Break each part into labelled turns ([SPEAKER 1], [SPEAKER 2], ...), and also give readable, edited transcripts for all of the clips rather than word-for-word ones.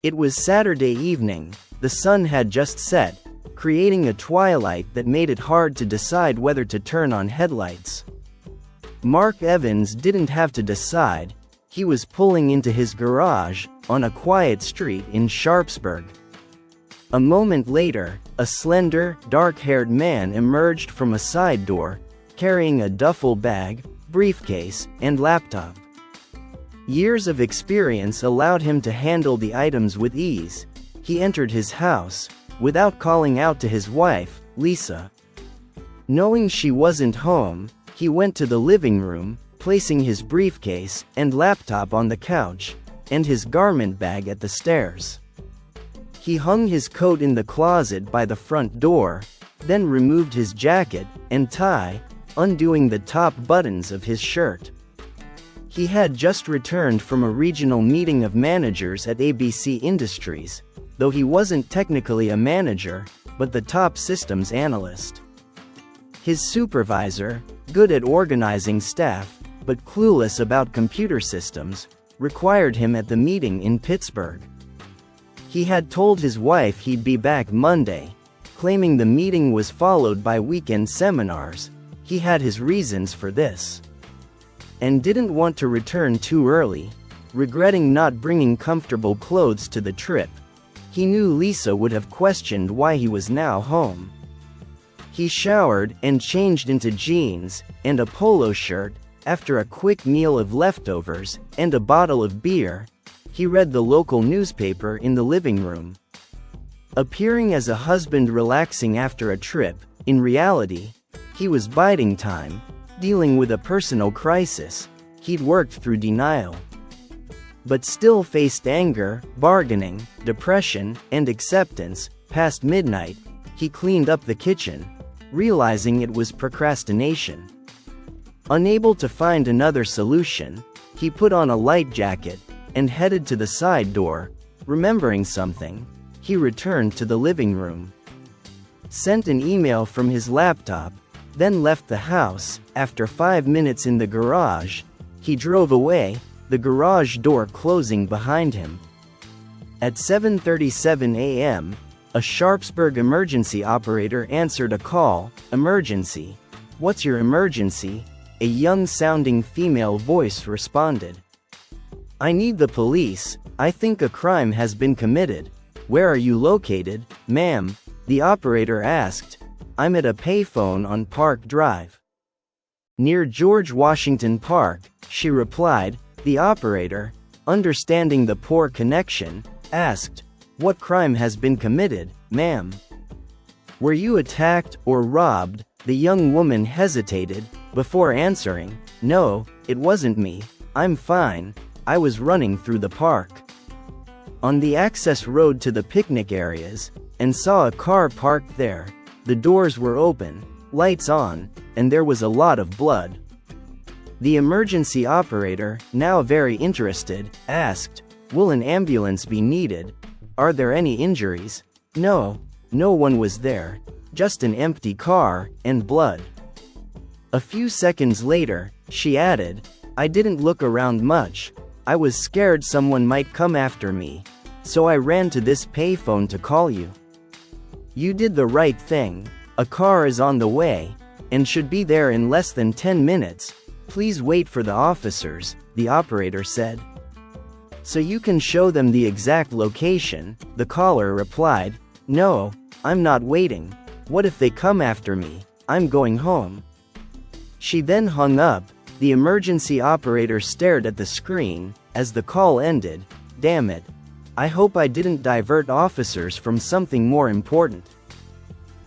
[SPEAKER 1] It was Saturday evening, the sun had just set, creating a twilight that made it hard to decide whether to turn on headlights. Mark Evans didn't have to decide, he was pulling into his garage, on a quiet street in Sharpsburg. A moment later, a slender, dark-haired man emerged from a side door, carrying a duffel bag, briefcase, and laptop. Years of experience allowed him to handle the items with ease. He entered his house, without calling out to his wife, Lisa. Knowing she wasn't home, he went to the living room, placing his briefcase and laptop on the couch, and his garment bag at the stairs. He hung his coat in the closet by the front door, then removed his jacket and tie, undoing the top buttons of his shirt. He had just returned from a regional meeting of managers at ABC Industries, though he wasn't technically a manager, but the top systems analyst. His supervisor, good at organizing staff, but clueless about computer systems, required him at the meeting in Pittsburgh. He had told his wife he'd be back Monday, claiming the meeting was followed by weekend seminars. He had his reasons for this, and didn't want to return too early, regretting not bringing comfortable clothes to the trip. He knew Lisa would have questioned why he was now home. He showered and changed into jeans and a polo shirt. After a quick meal of leftovers and a bottle of beer, he read the local newspaper in the living room. Appearing as a husband relaxing after a trip, in reality, he was biding time, dealing with a personal crisis. He'd worked through denial, but still faced anger, bargaining, depression, and acceptance. Past midnight, he cleaned up the kitchen, realizing it was procrastination. Unable to find another solution, he put on a light jacket and headed to the side door. Remembering something, he returned to the living room, sent an email from his laptop, then left the house. After 5 minutes in the garage, he drove away, the garage door closing behind him. At 7:37 a.m., a Sharpsburg emergency operator answered a call. "Emergency. What's your emergency?" A young-sounding female voice responded. "I need the police. I think a crime has been committed." "Where are you located, ma'am?" the operator asked. "I'm at a payphone on Park Drive, near George Washington Park," she replied. The operator, understanding the poor connection, asked, "What crime has been committed, ma'am? Were you attacked or robbed?" The young woman hesitated, before answering, "No, it wasn't me. I'm fine. I was running through the park, on the access road to the picnic areas, and saw a car parked there. The doors were open, lights on, and there was a lot of blood." The emergency operator, now very interested, asked, "Will an ambulance be needed? Are there any injuries?" "No, no one was there. Just an empty car, and blood." A few seconds later, she added, "I didn't look around much. I was scared someone might come after me, so I ran to this payphone to call you. You did the right thing. A car is on the way, and should be there in less than 10 minutes. Please wait for the officers," the operator said. "So you can show them the exact location," the caller replied. "No, I'm not waiting. What if they come after me? I'm going home." She then hung up. The emergency operator stared at the screen. As the call ended, "Damn it. I hope I didn't divert officers from something more important."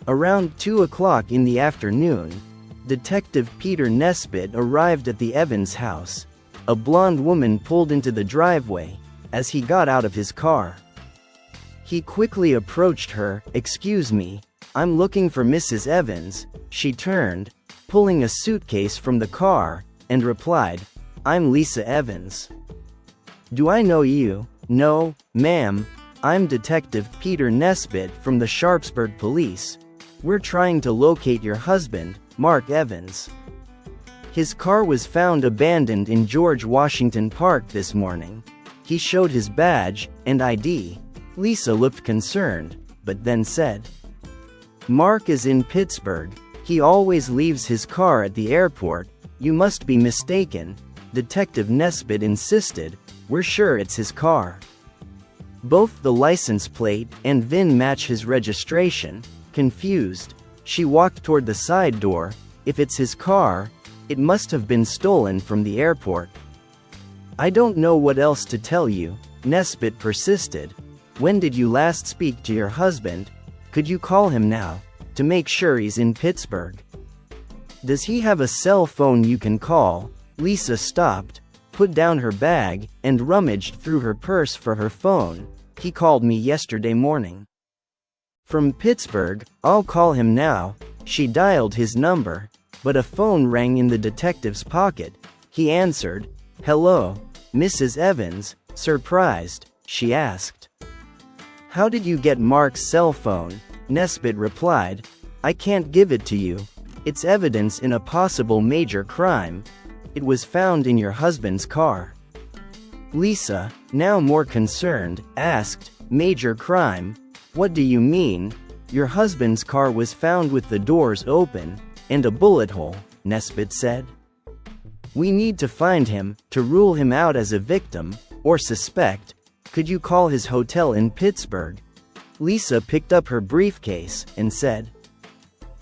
[SPEAKER 1] Around 2 o'clock in the afternoon, Detective Peter Nesbitt arrived at the Evans house. A blonde woman pulled into the driveway as he got out of his car. He quickly approached her. "Excuse me, I'm looking for Mrs. Evans." She turned, pulling a suitcase from the car, and replied, "I'm Lisa Evans. Do I know you?" "No, ma'am. I'm Detective Peter Nesbitt from the Sharpsburg Police. We're trying to locate your husband, Mark Evans. His car was found abandoned in George Washington Park this morning. He showed his badge and ID. Lisa looked concerned, but then said, "Mark is in Pittsburgh. He always leaves his car at the airport. You must be mistaken," Detective Nesbitt insisted. "We're sure it's his car. Both the license plate and VIN match his registration." Confused, she walked toward the side door. "If it's his car, it must have been stolen from the airport." "I don't know what else to tell you," Nesbitt persisted. "When did you last speak to your husband? Could you call him now, to make sure he's in Pittsburgh? Does he have a cell phone you can call?" Lisa stopped, put down her bag, and rummaged through her purse for her phone. "He called me yesterday morning. From Pittsburgh. I'll call him now." She dialed his number, but a phone rang in the detective's pocket. He answered. "Hello, Mrs. Evans." Surprised, she asked, "How did you get Mark's cell phone?" Nesbitt replied, "I can't give it to you. It's evidence in a possible major crime. It was found in your husband's car." Lisa, now more concerned, asked, "Major crime? What do you mean?" "Your husband's car was found with the doors open, and a bullet hole," Nesbitt said. "We need to find him, to rule him out as a victim, or suspect. Could you call his hotel in Pittsburgh?" Lisa picked up her briefcase, and said,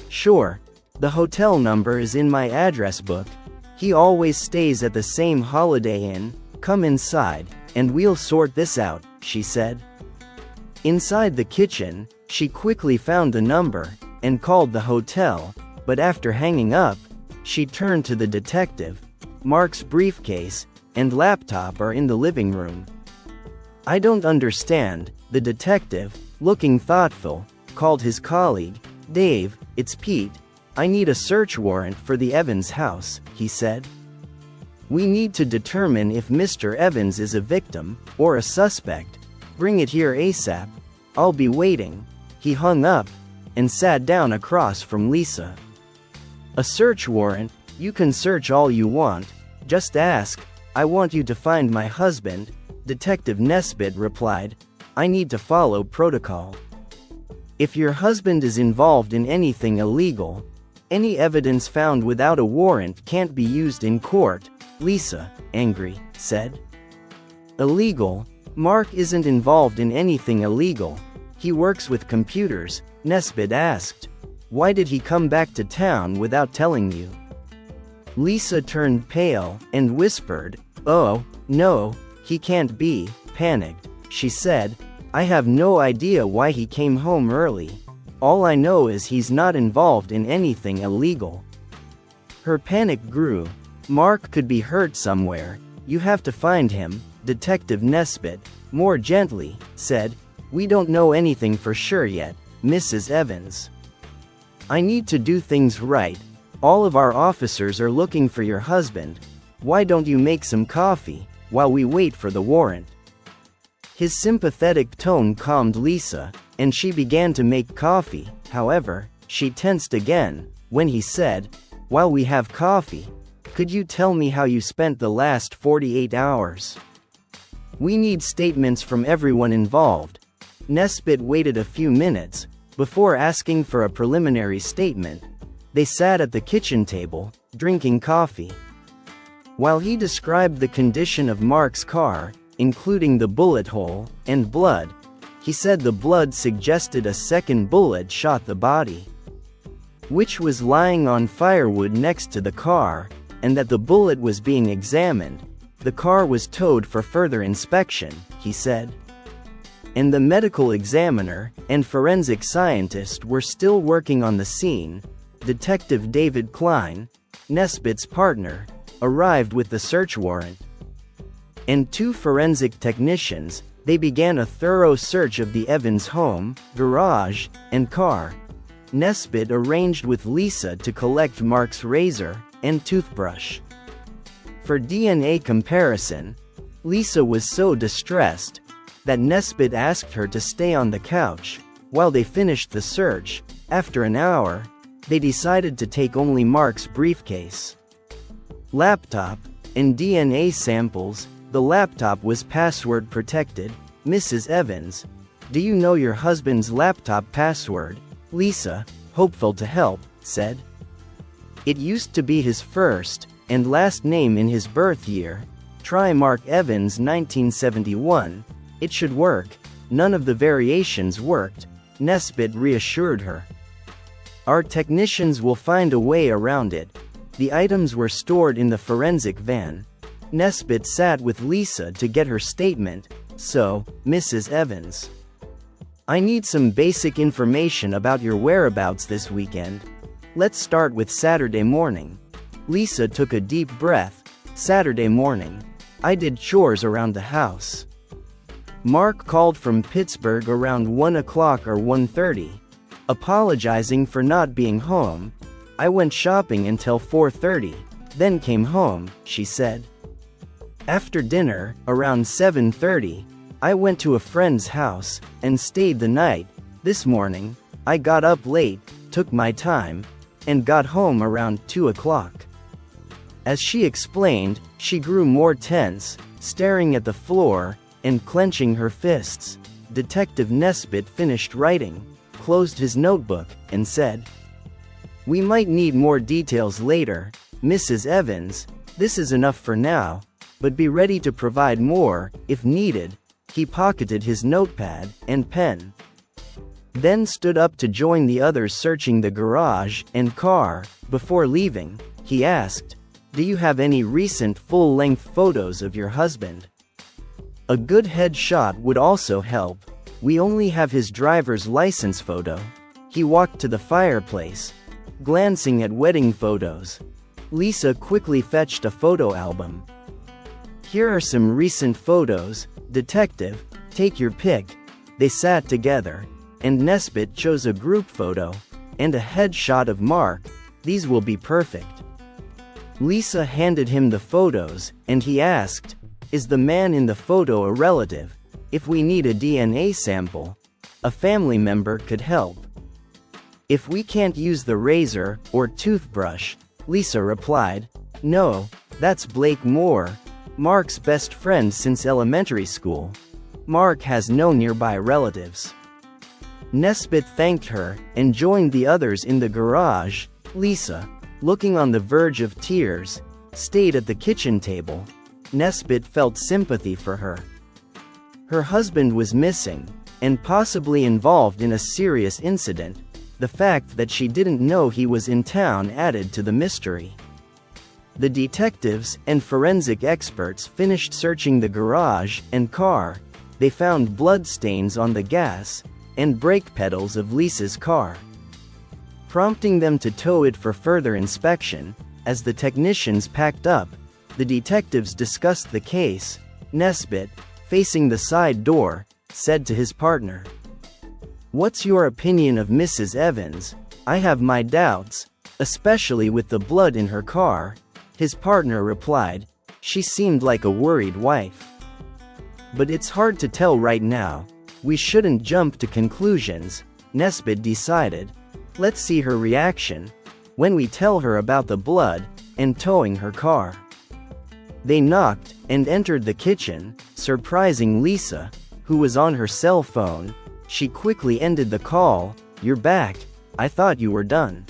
[SPEAKER 1] "Sure. The hotel number is in my address book. He always stays at the same Holiday Inn. Come inside, and we'll sort this out," she said. Inside the kitchen, she quickly found the number, and called the hotel, but after hanging up, she turned to the detective. "Mark's briefcase and laptop are in the living room." "I don't understand," the detective, looking thoughtful, called his colleague. "Dave, it's Pete. I need a search warrant for the Evans house," he said. "We need to determine if Mr. Evans is a victim, or a suspect. Bring it here ASAP. I'll be waiting." He hung up, and sat down across from Lisa. "A search warrant? You can search all you want. Just ask. I want you to find my husband," Detective Nesbitt replied. "I need to follow protocol. If your husband is involved in anything illegal, any evidence found without a warrant can't be used in court," Lisa, angry, said. "Illegal? Mark isn't involved in anything illegal. He works with computers," Nesbitt asked. "Why did he come back to town without telling you?" Lisa turned pale, and whispered, "Oh, no, he can't be." Panicked, she said, "I have no idea why he came home early. All I know is he's not involved in anything illegal." Her panic grew. "Mark could be hurt somewhere. You have to find him," Detective Nesbitt, more gently, said. "We don't know anything for sure yet, Mrs. Evans. I need to do things right. All of our officers are looking for your husband. Why don't you make some coffee, while we wait for the warrant?" His sympathetic tone calmed Lisa, and she began to make coffee. However, she tensed again, when he said, "While we have coffee, could you tell me how you spent the last 48 hours? We need statements from everyone involved." Nesbitt waited a few minutes, before asking for a preliminary statement. They sat at the kitchen table, drinking coffee. While he described the condition of Mark's car, including the bullet hole and blood, he said the blood suggested a second bullet shot the body, which was lying on firewood next to the car, and that the bullet was being examined. The car was towed for further inspection, he said. And the medical examiner and forensic scientist were still working on the scene. Detective David Klein, Nesbitt's partner, arrived with the search warrant. And 2 forensic technicians. They began a thorough search of the Evans home, garage, and car. Nesbitt arranged with Lisa to collect Mark's razor and toothbrush for DNA comparison. Lisa was so distressed that Nesbitt asked her to stay on the couch while they finished the search. After an hour, they decided to take only Mark's briefcase, laptop, and DNA samples. The laptop was password protected. Mrs. Evans, Do you know your husband's laptop password? Lisa, hopeful to help, said. It used to be his first and last name in his birth year. Try Mark Evans 1971. It should work. None of the variations worked, Nesbitt reassured her. Our technicians will find a way around it. The items were stored in the forensic van. Nesbitt sat with Lisa to get her statement. So, Mrs. Evans, I need some basic information about your whereabouts this weekend. Let's start with Saturday morning. Lisa took a deep breath. Saturday morning. I did chores around the house. Mark called from Pittsburgh around 1 o'clock or 1:30, apologizing for not being home. I went shopping until 4:30, then came home, she said. After dinner, around 7:30, I went to a friend's house and stayed the night. This morning, I got up late, took my time, and got home around 2 o'clock. As she explained, she grew more tense, staring at the floor and clenching her fists. Detective Nesbitt finished writing, closed his notebook, and said, We might need more details later, Mrs. Evans. This is enough for now, but be ready to provide more, if needed. He pocketed his notepad and pen, then stood up to join the others searching the garage and car. Before leaving, he asked, Do you have any recent full-length photos of your husband? A good headshot would also help. We only have his driver's license photo. He walked to the fireplace, glancing at wedding photos. Lisa quickly fetched a photo album. Here are some recent photos, Detective, take your pick. They sat together, and Nesbitt chose a group photo and a headshot of Mark. These will be perfect. Lisa handed him the photos, and he asked, Is the man in the photo a relative? If we need a DNA sample, a family member could help. If we can't use the razor or toothbrush, Lisa replied, No, that's Blake Moore, Mark's best friend since elementary school. Mark has no nearby relatives. Nesbitt thanked her and joined the others in the garage. Lisa, looking on the verge of tears, stayed at the kitchen table. Nesbitt felt sympathy for her. Her husband was missing, and possibly involved in a serious incident. The fact that she didn't know he was in town added to the mystery. The detectives and forensic experts finished searching the garage and car. They found bloodstains on the gas and brake pedals of Lisa's car, prompting them to tow it for further inspection. As the technicians packed up, the detectives discussed the case. Nesbitt, facing the side door, said to his partner, What's your opinion of Mrs. Evans? I have my doubts, especially with the blood in her car. His partner replied, She seemed like a worried wife. But it's hard to tell right now. We shouldn't jump to conclusions, Nesbitt decided. Let's see her reaction when we tell her about the blood and towing her car. They knocked and entered the kitchen, surprising Lisa, who was on her cell phone. She quickly ended the call. You're back. I thought you were done.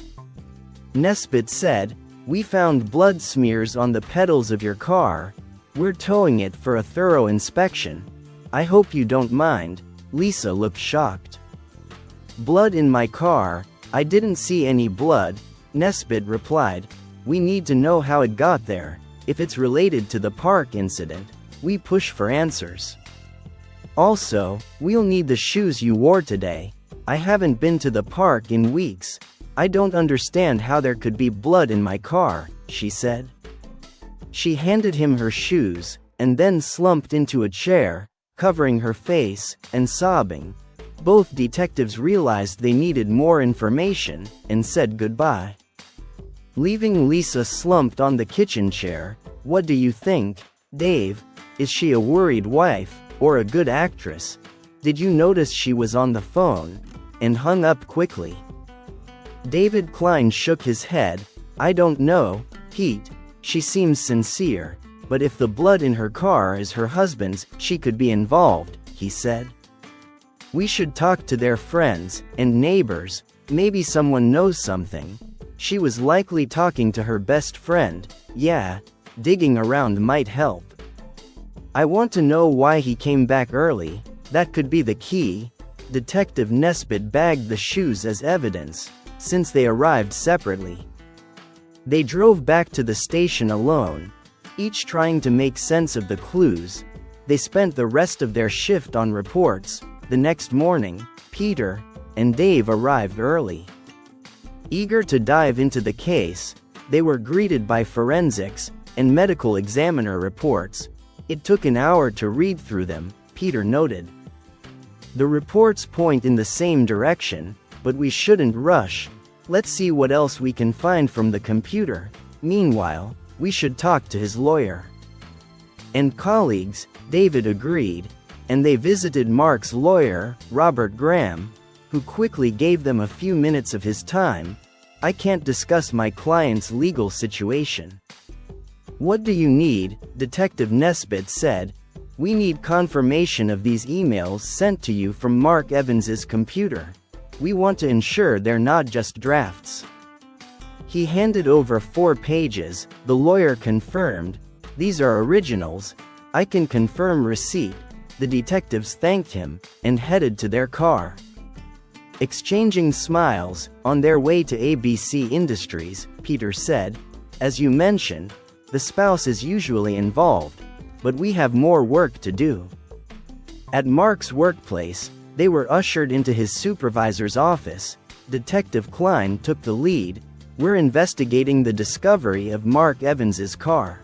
[SPEAKER 1] Nesbitt said, We found blood smears on the pedals of your car. We're towing it for a thorough inspection. I hope you don't mind. Lisa looked shocked. Blood in my car? I didn't see any blood, Nesbitt replied. We need to know how it got there. If it's related to the park incident, we push for answers. Also, we'll need the shoes you wore today. I haven't been to the park in weeks. I don't understand how there could be blood in my car, she said. She handed him her shoes, and then slumped into a chair, covering her face and sobbing. Both detectives realized they needed more information, and said goodbye. Leaving Lisa slumped on the kitchen chair. What do you think, Dave? Is she a worried wife, or a good actress? Did you notice she was on the phone and hung up quickly? David Klein shook his head. I don't know, Pete. She seems sincere, but if the blood in her car is her husband's, she could be involved, he said. We should talk to their friends and neighbors, maybe someone knows something. She was likely talking to her best friend. Yeah, digging around might help. I want to know why he came back early. That could be the key. Detective Nesbitt bagged the shoes as evidence, since they arrived separately. They drove back to the station alone, each trying to make sense of the clues. They spent the rest of their shift on reports. The next morning, Peter and Dave arrived early. Eager to dive into the case, they were greeted by forensics and medical examiner reports. It took an hour to read through them, Peter noted. The reports point in the same direction, but we shouldn't rush. Let's see what else we can find from the computer. Meanwhile, we should talk to his lawyer and colleagues. David agreed, and they visited Mark's lawyer, Robert Graham, who quickly gave them a few minutes of his time. I can't discuss my client's legal situation. What do you need? Detective Nesbitt said. We need confirmation of these emails sent to you from Mark Evans's computer. We want to ensure they're not just drafts. He handed over 4 pages. The lawyer confirmed. These are originals. I can confirm receipt. The detectives thanked him and headed to their car. Exchanging smiles, on their way to ABC Industries, Peter said, as you mentioned, the spouse is usually involved, but we have more work to do. At Mark's workplace, they were ushered into his supervisor's office. Detective Klein took the lead. We're investigating the discovery of Mark Evans's car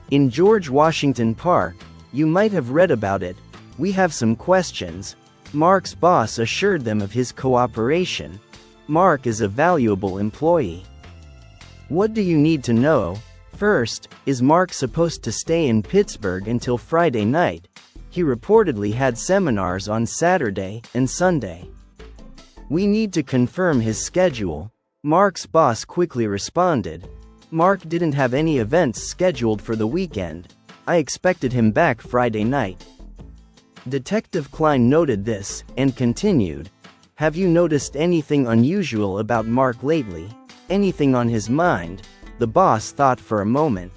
[SPEAKER 1] in George Washington Park. You might have read about it. We have some questions. Mark's boss assured them of his cooperation. Mark is a valuable employee. What do you need to know? First, is Mark supposed to stay in Pittsburgh until Friday night? He reportedly had seminars on Saturday and Sunday. We need to confirm his schedule. Mark's boss quickly responded. Mark didn't have any events scheduled for the weekend. I expected him back Friday night. Detective Klein noted this, and continued. Have you noticed anything unusual about Mark lately? Anything on his mind? The boss thought for a moment,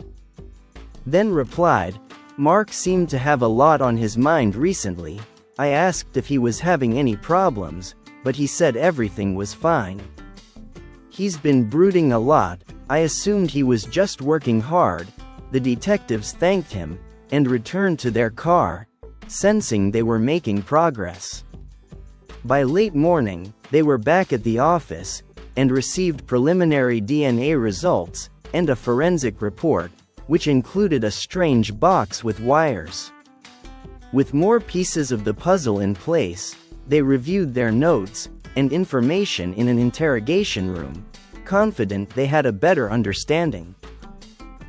[SPEAKER 1] then replied, Mark seemed to have a lot on his mind recently. I asked if he was having any problems, but he said everything was fine. He's been brooding a lot. I assumed he was just working hard. The detectives thanked him and returned to their car, sensing they were making progress. By late morning, they were back at the office and received preliminary DNA results and a forensic report, which included a strange box with wires. With more pieces of the puzzle in place, they reviewed their notes and information in an interrogation room, confident they had a better understanding.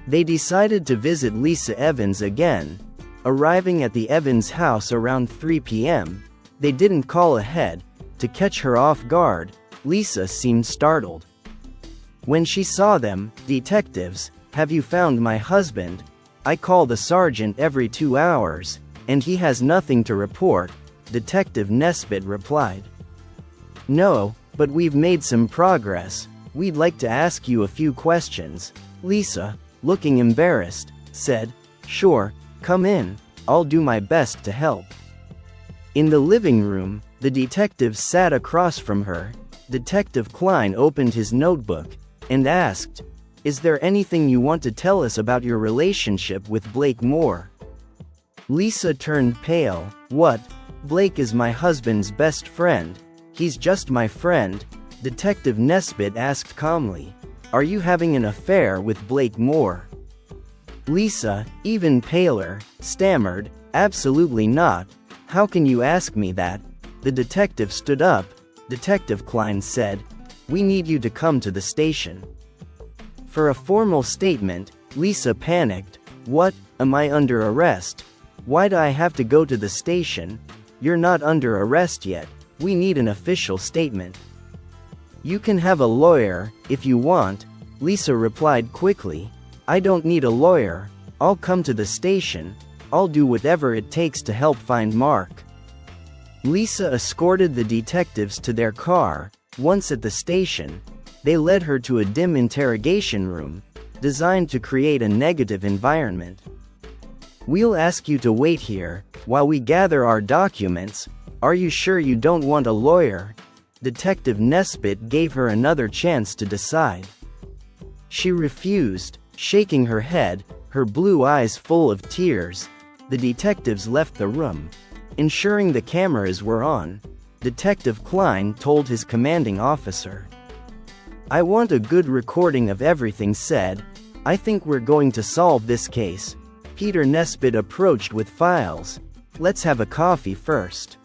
[SPEAKER 1] They decided to visit Lisa Evans again. Arriving at the Evans house around 3 p.m., they didn't call ahead. To catch her off guard, Lisa seemed startled. When she saw them, detectives, have you found my husband? I call the sergeant every 2 hours, and he has nothing to report, Detective Nesbitt replied. No, but we've made some progress. We'd like to ask you a few questions. Lisa, looking embarrassed, said, Sure, come in, I'll do my best to help. In the living room, the detective sat across from her. Detective Klein opened his notebook and asked, Is there anything you want to tell us about your relationship with Blake Moore? Lisa turned pale. What? Blake is my husband's best friend. He's just my friend, Detective Nesbitt asked calmly. Are you having an affair with Blake Moore? Lisa, even paler, stammered, Absolutely not. How can you ask me that? The detective stood up. Detective Klein said, We need you to come to the station. For a formal statement, Lisa panicked. What? Am I under arrest? Why do I have to go to the station? You're not under arrest yet. We need an official statement. You can have a lawyer, if you want, Lisa replied quickly. I don't need a lawyer. I'll come to the station. I'll do whatever it takes to help find Mark. Lisa escorted the detectives to their car. Once at the station, they led her to a dim interrogation room, designed to create a negative environment. "We'll ask you to wait here, while we gather our documents. Are you sure you don't want a lawyer?" Detective Nesbitt gave her another chance to decide. She refused, shaking her head, her blue eyes full of tears. The detectives left the room. Ensuring the cameras were on, Detective Klein told his commanding officer, "I want a good recording of everything said. I think we're going to solve this case." Peter Nesbitt approached with files. "Let's have a coffee first."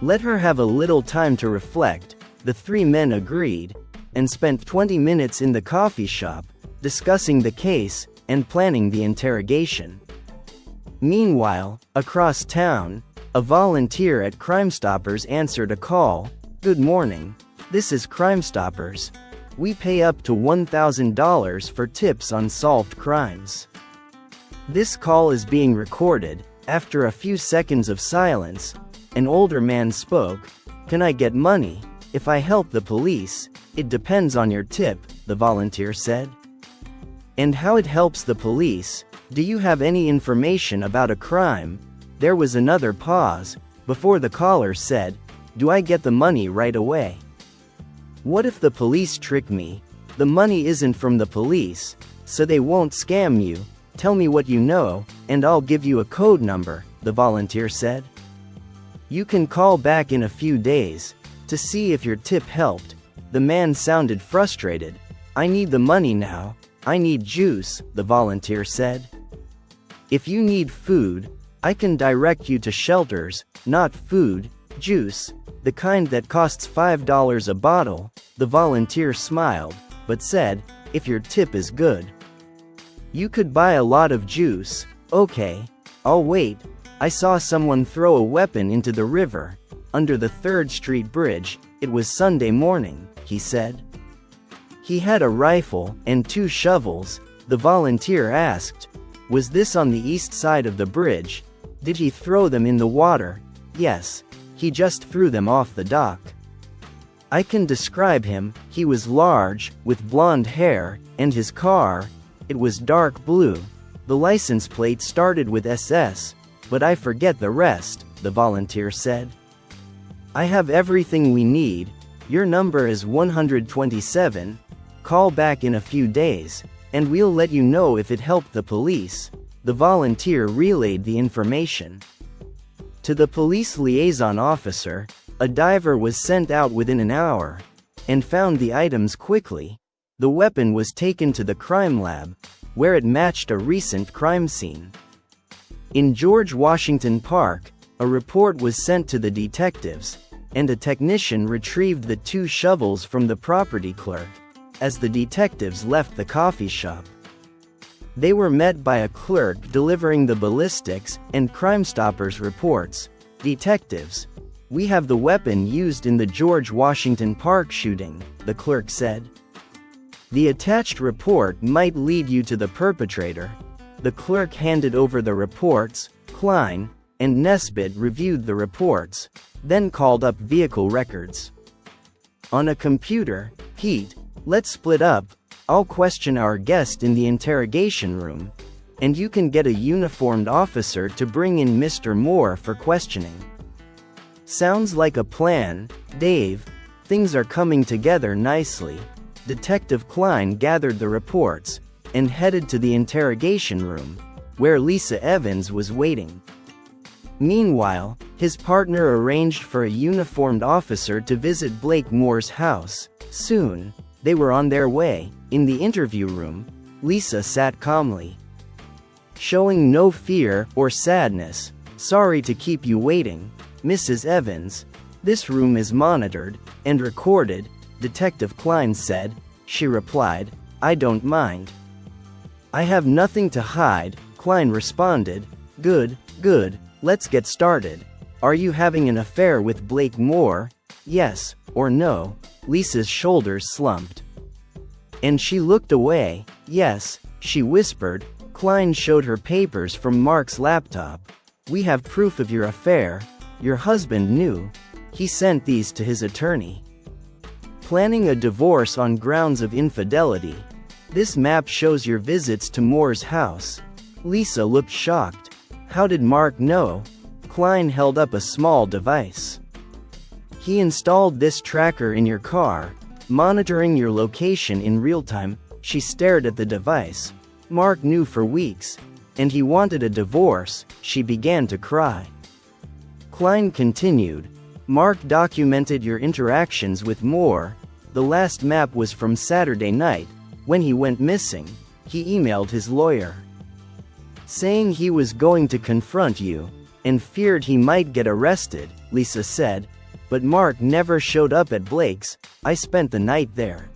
[SPEAKER 1] Let her have a little time to reflect, the three men agreed, and spent 20 minutes in the coffee shop, discussing the case, and planning the interrogation. Meanwhile, across town, a volunteer at Crime Stoppers answered a call. "Good morning. This is Crime Stoppers. We pay up to $1,000 for tips on solved crimes. This call is being recorded." After a few seconds of silence, an older man spoke. "Can I get money if I help the police?" "It depends on your tip," the volunteer said. "And how it helps the police? Do you have any information about a crime?" There was another pause, before the caller said, "Do I get the money right away? What if the police trick me? The money isn't from the police, so they won't scam you. Tell me what you know, and I'll give you a code number," the volunteer said. "You can call back in a few days to see if your tip helped." The man sounded frustrated. "I need the money now. I need juice," the volunteer said. "If you need food, I can direct you to shelters, not food, juice, the kind that costs $5 a bottle." The volunteer smiled, but said, "If your tip is good, you could buy a lot of juice." "Okay, I'll wait." "I saw someone throw a weapon into the river, under the 3rd Street Bridge. It was Sunday morning," he said. "He had a rifle and 2 shovels," the volunteer asked. "Was this on the east side of the bridge? Did he throw them in the water?" "Yes. He just threw them off the dock." "I can describe him. He was large, with blonde hair, and his car, it was dark blue. The license plate started with SS, but I forget the rest," the volunteer said. "I have everything we need. Your number is 127. Call back in a few days, and we'll let you know if it helped the police." The volunteer relayed the information to the police liaison officer. A diver was sent out within an hour, and found the items quickly. The weapon was taken to the crime lab, where it matched a recent crime scene. In George Washington Park, a report was sent to the detectives, and a technician retrieved the 2 shovels from the property clerk. As the detectives left the coffee shop, they were met by a clerk delivering the ballistics and Crime Stoppers reports. "Detectives, we have the weapon used in the George Washington Park shooting," the clerk said. "The attached report might lead you to the perpetrator." The clerk handed over the reports. Klein and Nesbitt reviewed the reports, then called up vehicle records. On a computer, "Pete, let's split up. I'll question our guest in the interrogation room, and you can get a uniformed officer to bring in Mr. Moore for questioning." "Sounds like a plan, Dave. Things are coming together nicely." Detective Klein gathered the reports, and headed to the interrogation room, where Lisa Evans was waiting. Meanwhile, his partner arranged for a uniformed officer to visit Blake Moore's house. Soon, they were on their way. In the interview room, Lisa sat calmly, showing no fear or sadness. "Sorry to keep you waiting, Mrs. Evans. This room is monitored and recorded," Detective Klein said. She replied, "I don't mind. I have nothing to hide," Klein responded. Good, let's get started. Are you having an affair with Blake Moore? Yes or no?" Lisa's shoulders slumped, and she looked away. "Yes," she whispered. Klein showed her papers from Mark's laptop. "We have proof of your affair. Your husband knew. He sent these to his attorney. Planning a divorce on grounds of infidelity. This map shows your visits to Moore's house. Lisa looked shocked. How did Mark know? Klein held up a small device. He installed this tracker in your car, monitoring your location in real time. She stared at the device. Mark knew for weeks, and he wanted a divorce. She began to cry. Klein continued. Mark documented your interactions with Moore. The last map was from Saturday night. When he went missing, he emailed his lawyer, saying he was going to confront you, and feared he might get arrested, Lisa said. But Mark never showed up at Blake's. I spent the night there.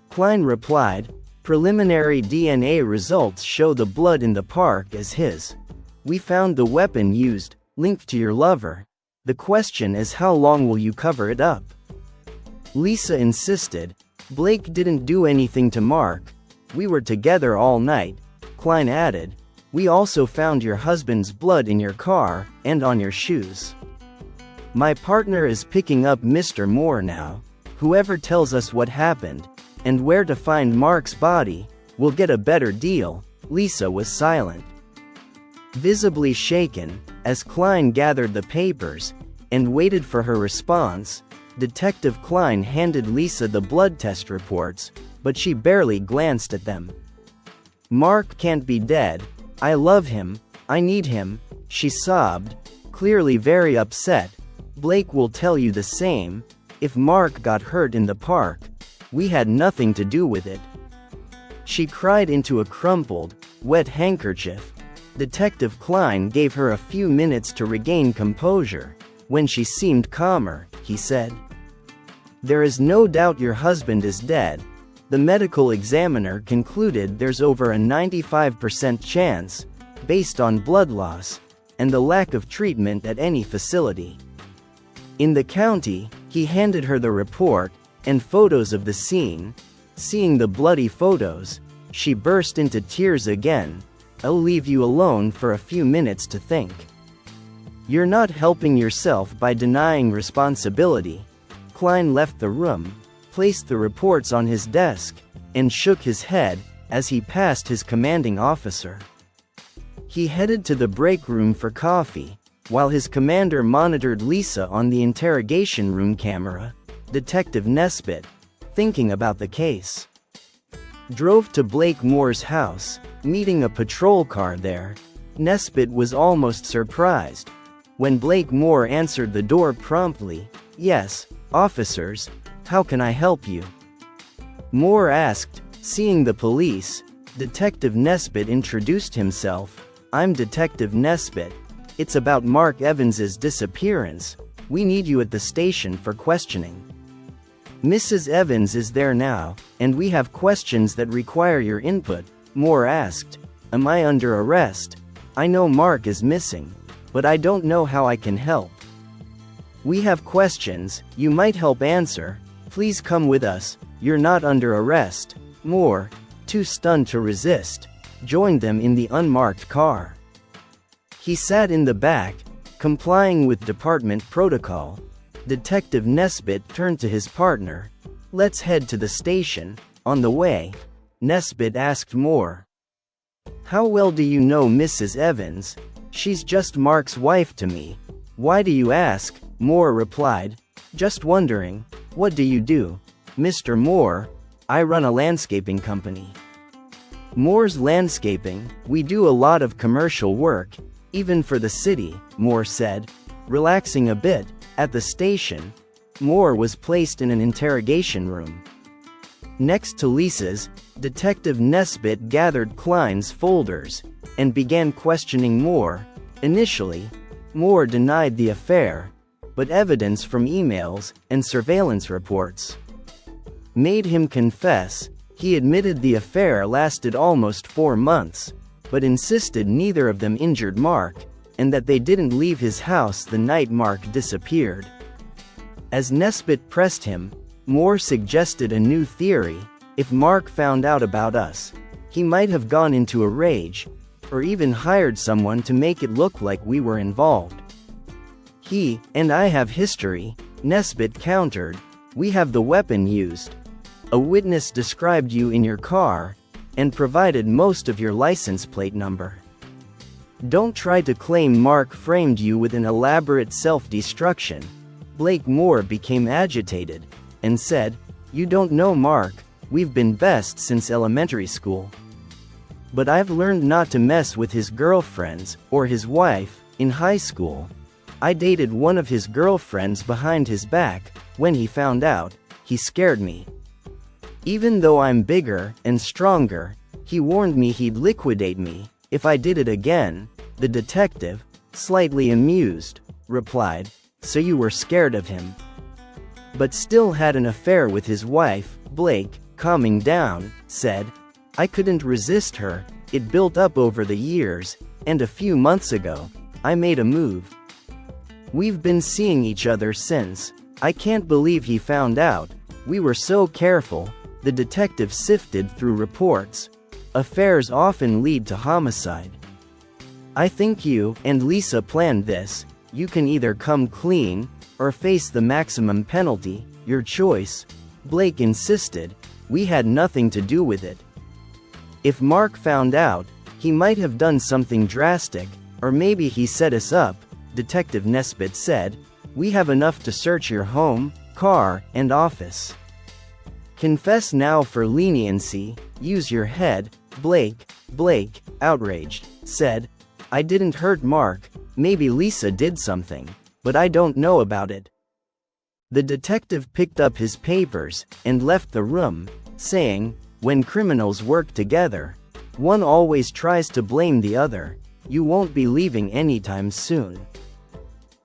[SPEAKER 1] Klein replied, preliminary DNA results show the blood in the park as his. We found the weapon used, linked to your lover. The question is, how long will you cover it up? Lisa insisted. Blake didn't do anything to Mark. We were together all night. Klein added, we also found your husband's blood in your car, and on your shoes. My partner is picking up Mr. Moore now. Whoever tells us what happened, and where to find Mark's body, will get a better deal. Lisa was silent, visibly shaken, as Klein gathered the papers, and waited for her response. Detective Klein handed Lisa the blood test reports, but she barely glanced at them. Mark can't be dead. I love him. I need him, she sobbed, clearly very upset. Blake will tell you the same. If Mark got hurt in the park, we had nothing to do with it. She cried into a crumpled, wet handkerchief. Detective Klein gave her a few minutes to regain composure. When she seemed calmer, he said, there is no doubt your husband is dead. The medical examiner concluded there's over a 95% chance, based on blood loss, and the lack of treatment at any facility in the county. He handed her the report, and photos of the scene. Seeing the bloody photos, she burst into tears again. I'll leave you alone for a few minutes to think. You're not helping yourself by denying responsibility. Klein left the room, placed the reports on his desk, and shook his head as he passed his commanding officer. He headed to the break room for coffee, while his commander monitored Lisa on the interrogation room camera. Detective Nesbitt, thinking about the case, drove to Blake Moore's house, meeting a patrol car there. Nesbitt was almost surprised when Blake Moore answered the door promptly. Yes, officers, how can I help you? Moore asked. Seeing the police, Detective Nesbitt introduced himself. I'm Detective Nesbitt. It's about Mark Evans's disappearance. We need you at the station for questioning. Mrs. Evans is there now, and we have questions that require your input. Moore asked. Am I under arrest? I know Mark is missing, but I don't know how I can help. We have questions you might help answer. Please come with us. You're not under arrest. Moore, too stunned to resist, joined them in the unmarked car. He sat in the back, complying with department protocol. Detective Nesbitt turned to his partner. Let's head to the station. On the way, Nesbitt asked Moore, how well do you know Mrs. Evans? She's just Mark's wife to me. Why do you ask? Moore replied. Just wondering. What do you do? Mr. Moore, I run a landscaping company. Moore's Landscaping, we do a lot of commercial work, even for the city, Moore said, relaxing a bit. At the station, Moore was placed in an interrogation room. Next to Lisa's, Detective Nesbitt gathered Klein's folders and began questioning Moore. Initially, Moore denied the affair, but evidence from emails and surveillance reports made him confess. He admitted the affair lasted almost 4 months, but insisted neither of them injured Mark, and that they didn't leave his house the night Mark disappeared. As Nesbitt pressed him, Moore suggested a new theory. If Mark found out about us, he might have gone into a rage, or even hired someone to make it look like we were involved. He and I have history, Nesbitt countered. We have the weapon used. A witness described you in your car, and provided most of your license plate number. Don't try to claim Mark framed you with an elaborate self-destruction. Blake Moore became agitated, and said, You don't know Mark, we've been best since elementary school. But I've learned not to mess with his girlfriends, or his wife, in high school. I dated one of his girlfriends behind his back. When he found out, he scared me. Even though I'm bigger and stronger, he warned me he'd liquidate me if I did it again. The detective, slightly amused, replied, So you were scared of him, but still had an affair with his wife. Blake, calming down, said, I couldn't resist her. It built up over the years, and a few months ago, I made a move. We've been seeing each other since. I can't believe he found out. We were so careful. The detective sifted through reports. Affairs often lead to homicide. I think you and Lisa planned this. You can either come clean, or face the maximum penalty, your choice. Blake insisted. We had nothing to do with it. If Mark found out, he might have done something drastic, or maybe he set us up, Detective Nesbitt said. We have enough to search your home, car, and office. Confess now for leniency, use your head. Blake, outraged, said, I didn't hurt Mark. Maybe Lisa did something, but I don't know about it. The detective picked up his papers and left the room, saying, When criminals work together, one always tries to blame the other. You won't be leaving anytime soon.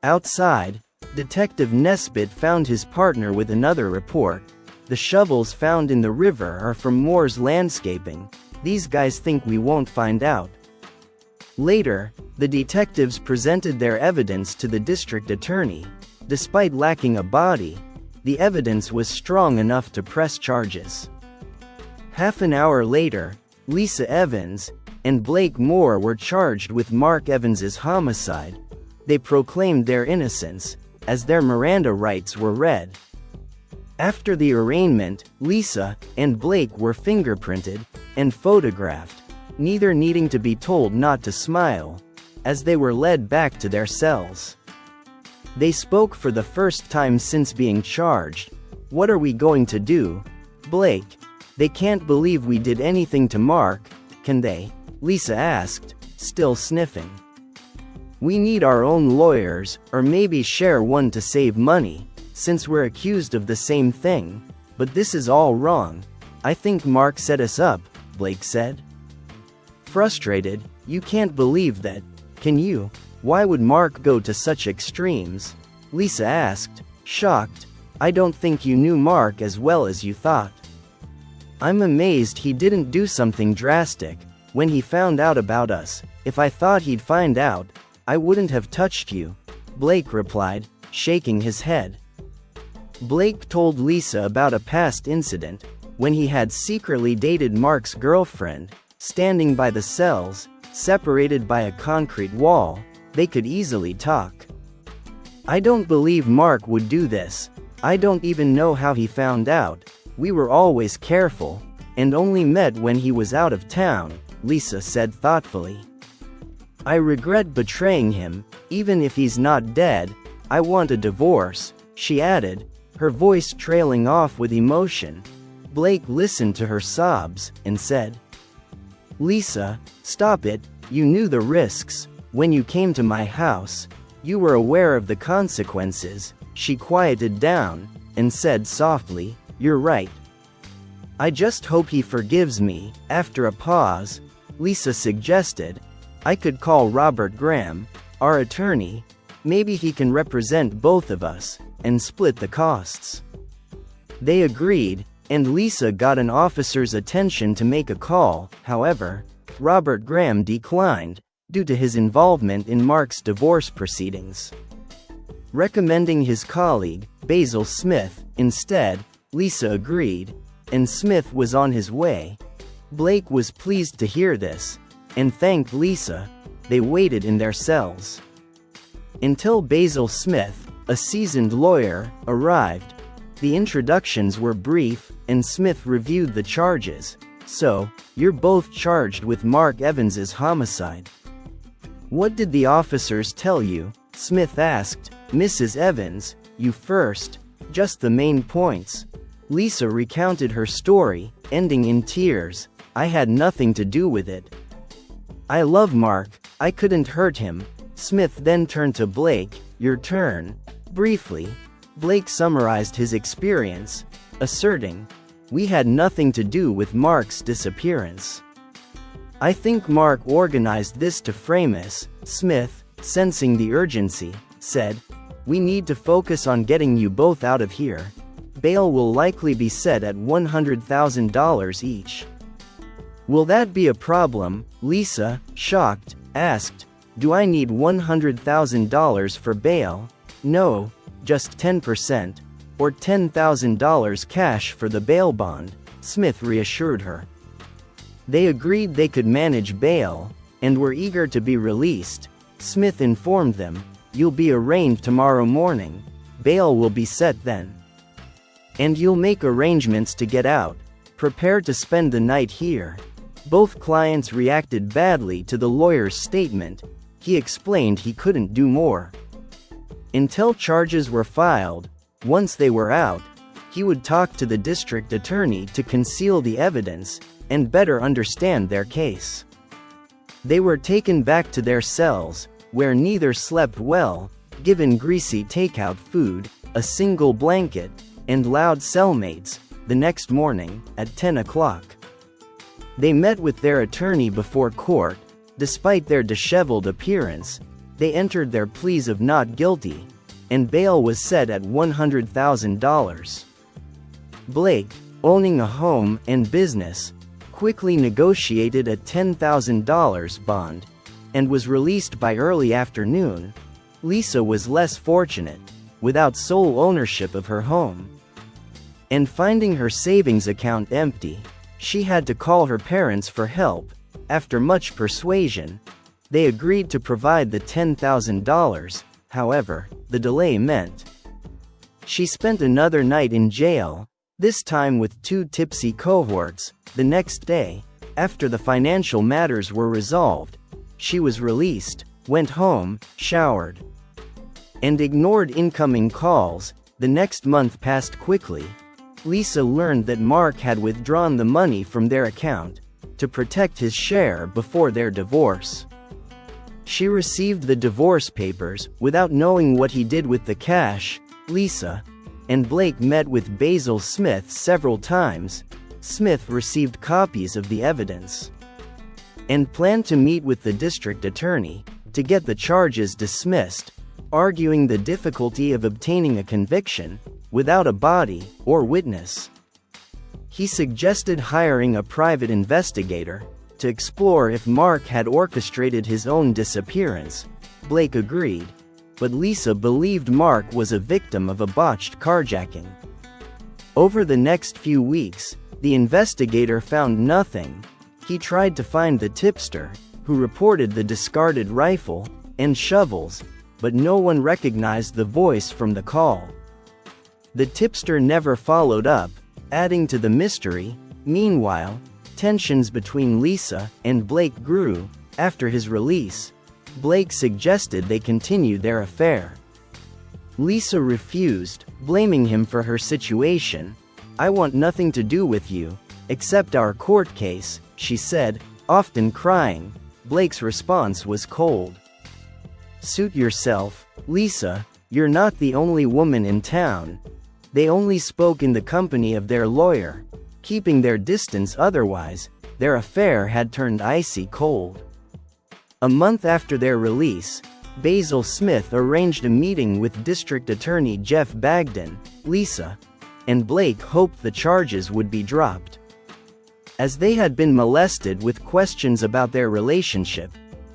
[SPEAKER 1] Outside, Detective Nesbitt found his partner with another report. The shovels found in the river are from Moore's landscaping. These guys think we won't find out. Later, the detectives presented their evidence to the district attorney. Despite lacking a body, the evidence was strong enough to press charges. Half an hour later, Lisa Evans and Blake Moore were charged with Mark Evans's homicide. They proclaimed their innocence, as their Miranda rights were read. After the arraignment, Lisa and Blake were fingerprinted and photographed, neither needing to be told not to smile, as they were led back to their cells. They spoke for the first time since being charged. What are we going to do? Blake, they can't believe we did anything to Mark, can they? Lisa asked, still sniffing. We need our own lawyers, or maybe share one to save money, since we're accused of the same thing. But this is all wrong. I think Mark set us up, Blake said. Frustrated, you can't believe that, can you? Why would Mark go to such extremes? Lisa asked, shocked. I don't think you knew Mark as well as you thought. I'm amazed he didn't do something drastic when he found out about us. If I thought he'd find out, I wouldn't have touched you, Blake replied, shaking his head. Blake told Lisa about a past incident, when he had secretly dated Mark's girlfriend. Standing by the cells, separated by a concrete wall, they could easily talk. I don't believe Mark would do this. I don't even know how he found out. We were always careful, and only met when he was out of town, Lisa said thoughtfully. I regret betraying him. Even if he's not dead, I want a divorce, she added, her voice trailing off with emotion. Blake listened to her sobs, and said, Lisa, stop it. You knew the risks. When you came to my house, you were aware of the consequences. She quieted down, and said softly, You're right. I just hope he forgives me. After a pause, Lisa suggested, I could call Robert Graham, our attorney. Maybe he can represent both of us, and split the costs. They agreed, and Lisa got an officer's attention to make a call. However, Robert Graham declined, due to his involvement in Mark's divorce proceedings. Recommending his colleague, Basil Smith, instead, Lisa agreed, and Smith was on his way. Blake was pleased to hear this, and thanked Lisa. They waited in their cells. Until Basil Smith, a seasoned lawyer, arrived. The introductions were brief, and Smith reviewed the charges. "So, you're both charged with Mark Evans's homicide." "What did the officers tell you?" Smith asked. "Mrs. Evans, you first." "Just the main points." Lisa recounted her story, ending in tears. "I had nothing to do with it. I love Mark, I couldn't hurt him." Smith then turned to Blake. "Your turn." Briefly, Blake summarized his experience, asserting, "We had nothing to do with Mark's disappearance. I think Mark organized this to frame us." Smith, sensing the urgency, said, "We need to focus on getting you both out of here. Bail will likely be set at $100,000 each." "Will that be a problem?" Lisa, shocked, asked. "Do I need $100,000 for bail?" "No, just 10%, or $10,000 cash for the bail bond," Smith reassured her. They agreed they could manage bail, and were eager to be released. Smith informed them, "You'll be arraigned tomorrow morning. Bail will be set then. And you'll make arrangements to get out. Prepare to spend the night here." Both clients reacted badly to the lawyer's statement. He explained he couldn't do more. Until charges were filed, once they were out, he would talk to the district attorney to conceal the evidence and better understand their case. They were taken back to their cells, where neither slept well, given greasy takeout food, a single blanket, and loud cellmates. The next morning, at 10 o'clock, they met with their attorney before court. Despite their disheveled appearance, they entered their pleas of not guilty, and bail was set at $100,000. Blake, owning a home and business, quickly negotiated a $10,000 bond, and was released by early afternoon. Lisa was less fortunate, without sole ownership of her home, and finding her savings account empty. She had to call her parents for help. After much persuasion, they agreed to provide the $10,000. However, the delay meant she spent another night in jail, this time with two tipsy cohorts. The next day, after the financial matters were resolved, she was released, went home, showered, and ignored incoming calls. The next month passed quickly. Lisa learned that Mark had withdrawn the money from their account to protect his share before their divorce. She received the divorce papers without knowing what he did with the cash. Lisa and Blake met with Basil Smith several times. Smith received copies of the evidence and planned to meet with the district attorney to get the charges dismissed, arguing the difficulty of obtaining a conviction without a body or witness. He suggested hiring a private investigator to explore if Mark had orchestrated his own disappearance. Blake agreed, but Lisa believed Mark was a victim of a botched carjacking. Over the next few weeks, the investigator found nothing. He tried to find the tipster, who reported the discarded rifle and shovels, but no one recognized the voice from the call. The tipster never followed up, adding to the mystery. Meanwhile, tensions between Lisa and Blake grew. After his release, Blake suggested they continue their affair. Lisa refused, blaming him for her situation. "I want nothing to do with you, except our court case," she said, often crying. Blake's response was cold. "Suit yourself, Lisa, you're not the only woman in town." They only spoke in the company of their lawyer, keeping their distance. Otherwise, their affair had turned icy cold. A month after their release, Basil Smith arranged a meeting with District Attorney Jeff Bagden. Lisa and Blake hoped the charges would be dropped, as they had been molested with questions about their relationship.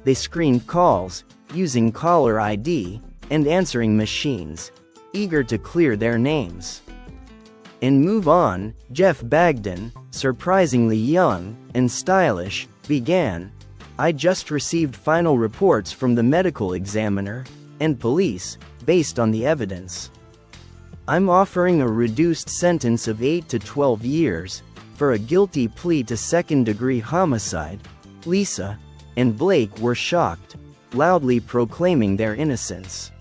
[SPEAKER 1] They screened calls, using caller ID and answering machines, eager to clear their names and move on. Jeff Bagden, surprisingly young and stylish, began, "I just received final reports from the medical examiner. and police, based on the evidence. I'm offering a reduced sentence of 8 to 12 years, for a guilty plea to second-degree homicide. Lisa and Blake were shocked, loudly proclaiming their innocence.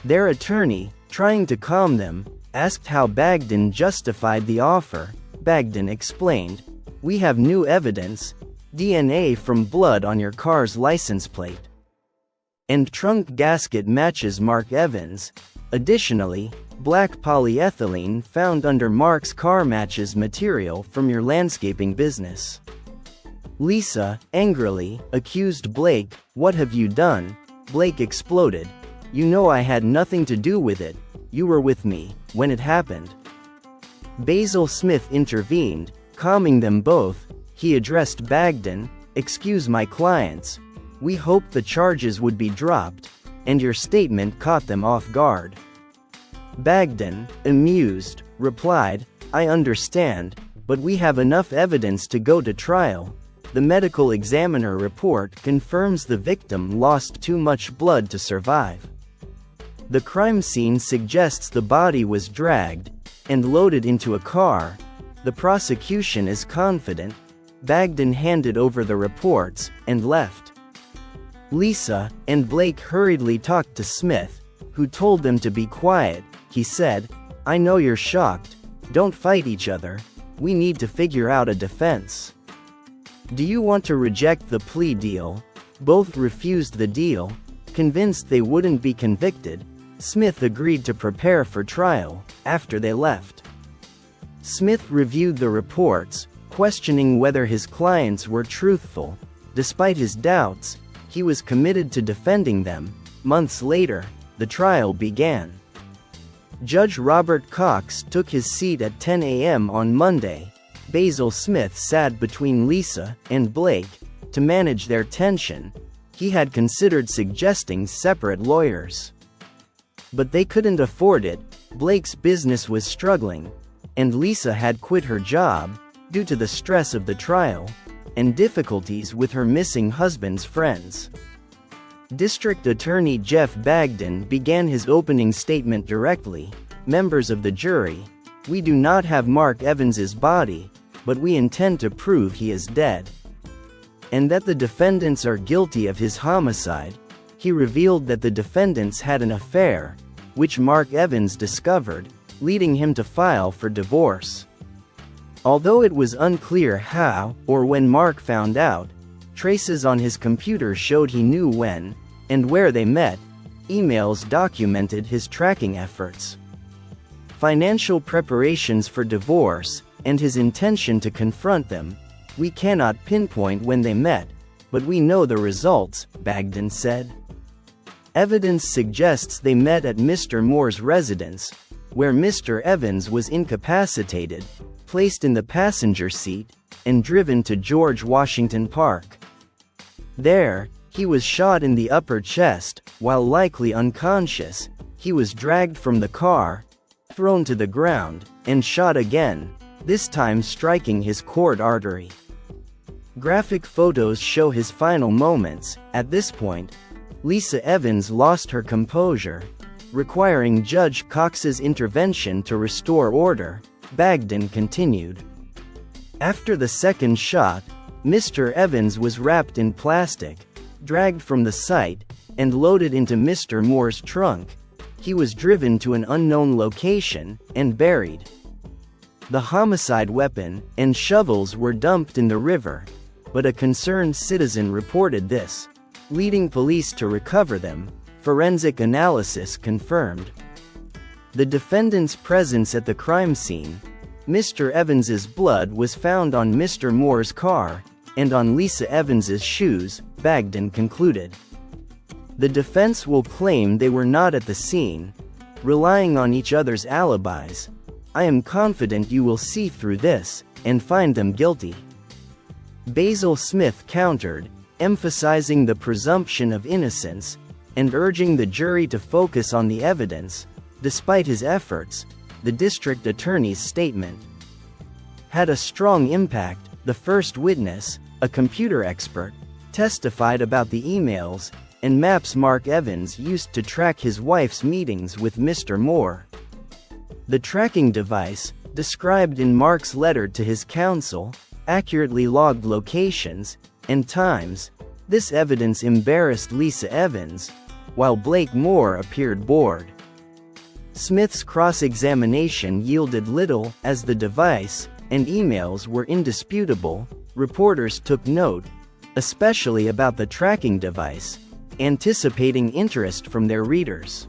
[SPEAKER 1] Their attorney, trying to calm them, asked how Bagden justified the offer. Bagden explained, "We have new evidence, DNA from blood on your car's license plate. And trunk gasket matches Mark Evans. Additionally, black polyethylene found under Mark's car matches material from your landscaping business." Lisa, angrily, accused Blake, "What have you done?" Blake exploded, "You know I had nothing to do with it. You were with me when it happened." Basil Smith intervened, calming them both. He addressed Bagden, "Excuse my clients. We hoped the charges would be dropped, and your statement caught them off guard." Bagden, amused, replied, "I understand, but we have enough evidence to go to trial. The medical examiner report confirms the victim lost too much blood to survive. The crime scene suggests the body was dragged and loaded into a car. The prosecution is confident." Bagden handed over the reports and left. Lisa and Blake hurriedly talked to Smith, who told them to be quiet. He said, "I know you're shocked. Don't fight each other. We need to figure out a defense. Do you want to reject the plea deal?" Both refused the deal, convinced they wouldn't be convicted. Smith agreed to prepare for trial. After they left, Smith reviewed the reports, questioning whether his clients were truthful. Despite his doubts, he was committed to defending them. Months later, the trial began. Judge Robert Cox took his seat at 10 a.m. on Monday. Basil Smith sat between Lisa and Blake. To manage their tension, he had considered suggesting separate lawyers. But they couldn't afford it. Blake's business was struggling, and Lisa had quit her job due to the stress of the trial and difficulties with her missing husband's friends. District Attorney Jeff Bagden began his opening statement directly. "Members of the jury, we do not have Mark Evans's body, but we intend to prove he is dead, and that the defendants are guilty of his homicide." He revealed that the defendants had an affair, which Mark Evans discovered, leading him to file for divorce. Although it was unclear how or when Mark found out, traces on his computer showed he knew when and where they met. Emails documented his tracking efforts, financial preparations for divorce, and his intention to confront them. "We cannot pinpoint when they met, but we know the results," Bagden said. Evidence suggests they met at Mr. Moore's residence, where Mr. Evans was incapacitated, placed in the passenger seat, and driven to George Washington Park. There, he was shot in the upper chest. While likely unconscious, he was dragged from the car, thrown to the ground, and shot again, this time striking his cord artery. Graphic photos show his final moments. At this point, Lisa Evans lost her composure, requiring Judge Cox's intervention to restore order. Bagden continued. After the second shot, Mr. Evans was wrapped in plastic, dragged from the site, and loaded into Mr. Moore's trunk. He was driven to an unknown location and buried. The homicide weapon and shovels were dumped in the river, but a concerned citizen reported this, leading police to recover them. Forensic analysis confirmed the defendant's presence at the crime scene. Mr. Evans's blood was found on Mr. Moore's car and on Lisa Evans's shoes, Bagden concluded. The defense will claim they were not at the scene, relying on each other's alibis. "I am confident you will see through this and find them guilty." Basil Smith countered, emphasizing the presumption of innocence and urging the jury to focus on the evidence. Despite his efforts, the district attorney's statement had a strong impact. The first witness, a computer expert, testified about the emails and maps Mark Evans used to track his wife's meetings with Mr. Moore. The tracking device, described in Mark's letter to his counsel, accurately logged locations and times. This evidence embarrassed Lisa Evans, while Blake Moore appeared bored. Smith's cross-examination yielded little, as the device and emails were indisputable. Reporters took note, especially about the tracking device, anticipating interest from their readers.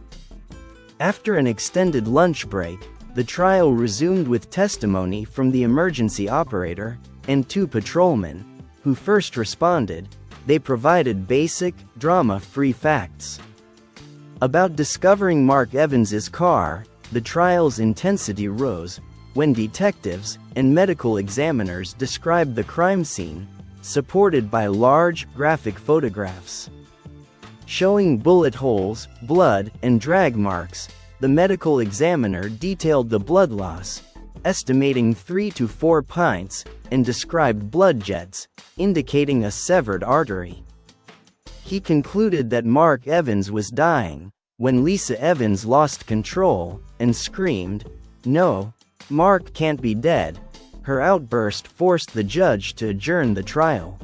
[SPEAKER 1] After an extended lunch break, the trial resumed with testimony from the emergency operator and 2 patrolmen, who first responded. They provided basic, drama-free facts about discovering Mark Evans's car. The trial's intensity rose when detectives and medical examiners described the crime scene, supported by large, graphic photographs showing bullet holes, blood, and drag marks. The medical examiner detailed the blood loss, estimating 3 to 4 pints, and described blood jets, indicating a severed artery. He concluded that Mark Evans was dying, when Lisa Evans lost control and screamed, "No, Mark can't be dead." Her outburst forced the judge to adjourn the trial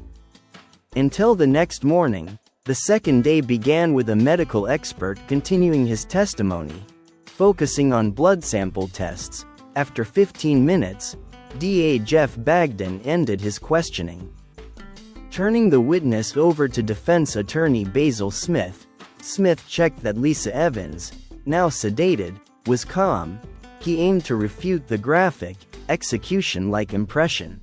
[SPEAKER 1] until the next morning. The second day began with a medical expert continuing his testimony, focusing on blood sample tests. After 15 minutes, DA Jeff Bagden ended his questioning. Turning the witness over to defense attorney Basil Smith, Smith checked that Lisa Evans, now sedated, was calm. He aimed to refute the graphic, execution-like impression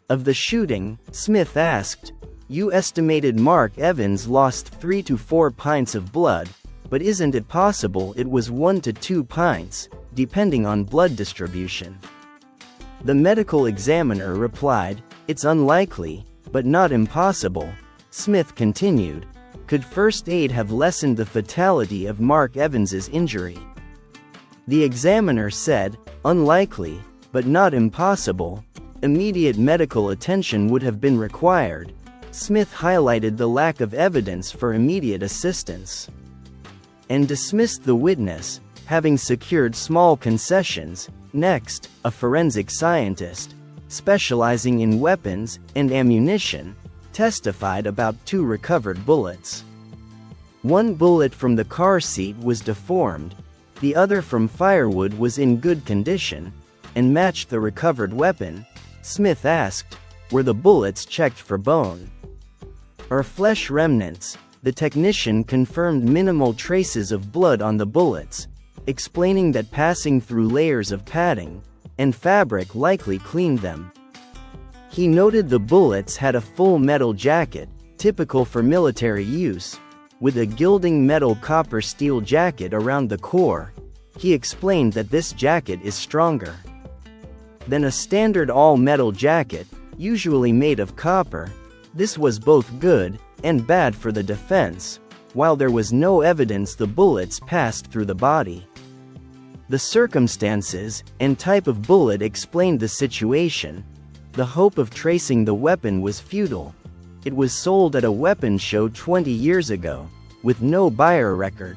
[SPEAKER 1] of the shooting. Smith asked, "You estimated Mark Evans lost 3 to 4 pints of blood, but isn't it possible it was 1 to 2 pints, depending on blood distribution?" The medical examiner replied, "It's unlikely, but not impossible." Smith continued, "Could first aid have lessened the fatality of Mark Evans's injury?" The examiner said, "Unlikely, but not impossible. Immediate medical attention would have been required." Smith highlighted the lack of evidence for immediate assistance and dismissed the witness, having secured small concessions. Next, a forensic scientist, specializing in weapons and ammunition, testified about 2 recovered bullets. One bullet from the car seat was deformed, the other from firewood was in good condition, and matched the recovered weapon. Smith asked, "Were the bullets checked for bone or flesh remnants?" The technician confirmed minimal traces of blood on the bullets, explaining that passing through layers of padding and fabric likely cleaned them. He noted the bullets had a full metal jacket, typical for military use, with a gilding metal copper steel jacket around the core. He explained that this jacket is stronger than a standard all-metal jacket, usually made of copper. This was both good and bad for the defense, while there was no evidence the bullets passed through the body. The circumstances and type of bullet explained the situation. The hope of tracing the weapon was futile. It was sold at a weapons show 20 years ago, with no buyer record.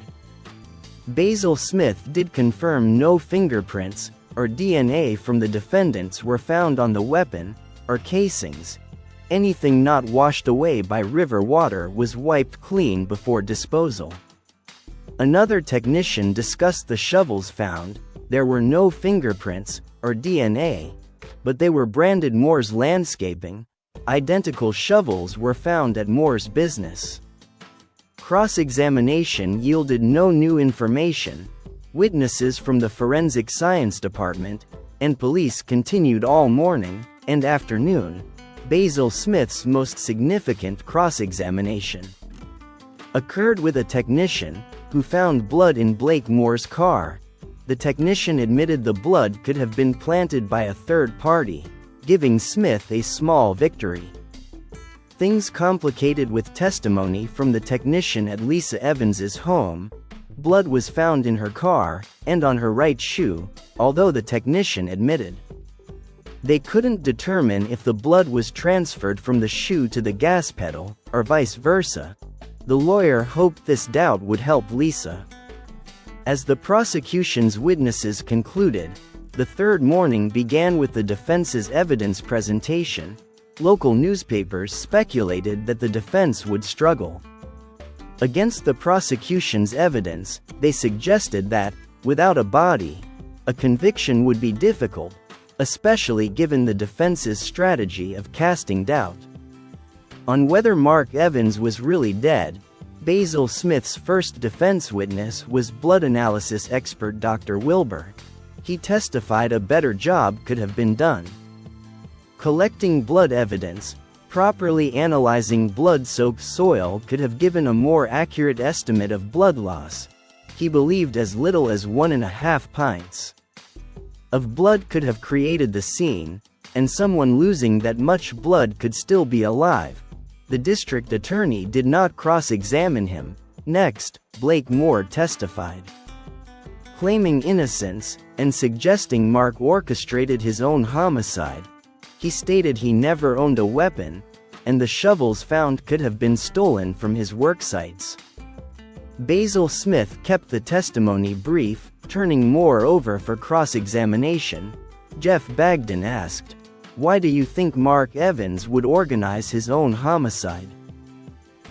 [SPEAKER 1] Basil Smith did confirm no fingerprints or DNA from the defendants were found on the weapon or casings. Anything not washed away by river water was wiped clean before disposal. Another technician discussed the shovels found. There were no fingerprints or DNA, but they were branded Moore's Landscaping. Identical shovels were found at Moore's business. Cross-examination yielded no new information. Witnesses from the Forensic Science Department and police continued all morning and afternoon. Basil Smith's most significant cross-examination occurred with a technician who found blood in Blake Moore's car. The technician admitted the blood could have been planted by a third party, giving Smith a small victory. Things complicated with testimony from the technician at Lisa Evans's home. Blood was found in her car and on her right shoe, although the technician admitted they couldn't determine if the blood was transferred from the shoe to the gas pedal, or vice versa. The lawyer hoped this doubt would help Lisa. As the prosecution's witnesses concluded, the third morning began with the defense's evidence presentation. Local newspapers speculated that the defense would struggle. Against the prosecution's evidence, they suggested that, without a body, a conviction would be difficult, especially given the defense's strategy of casting doubt on whether Mark Evans was really dead. Basil Smith's first defense witness was blood analysis expert Dr. Wilbur. He testified a better job could have been done collecting blood evidence. Properly analyzing blood-soaked soil could have given a more accurate estimate of blood loss. He believed as little as 1.5 pints of blood could have created the scene, and someone losing that much blood could still be alive. The district attorney did not cross-examine him. Next, Blake Moore testified, claiming innocence, and suggesting Mark orchestrated his own homicide. He stated he never owned a weapon, and the shovels found could have been stolen from his work sites. Basil Smith kept the testimony brief, turning Moore over for cross-examination. Jeff Bagden asked, "Why do you think Mark Evans would organize his own homicide?"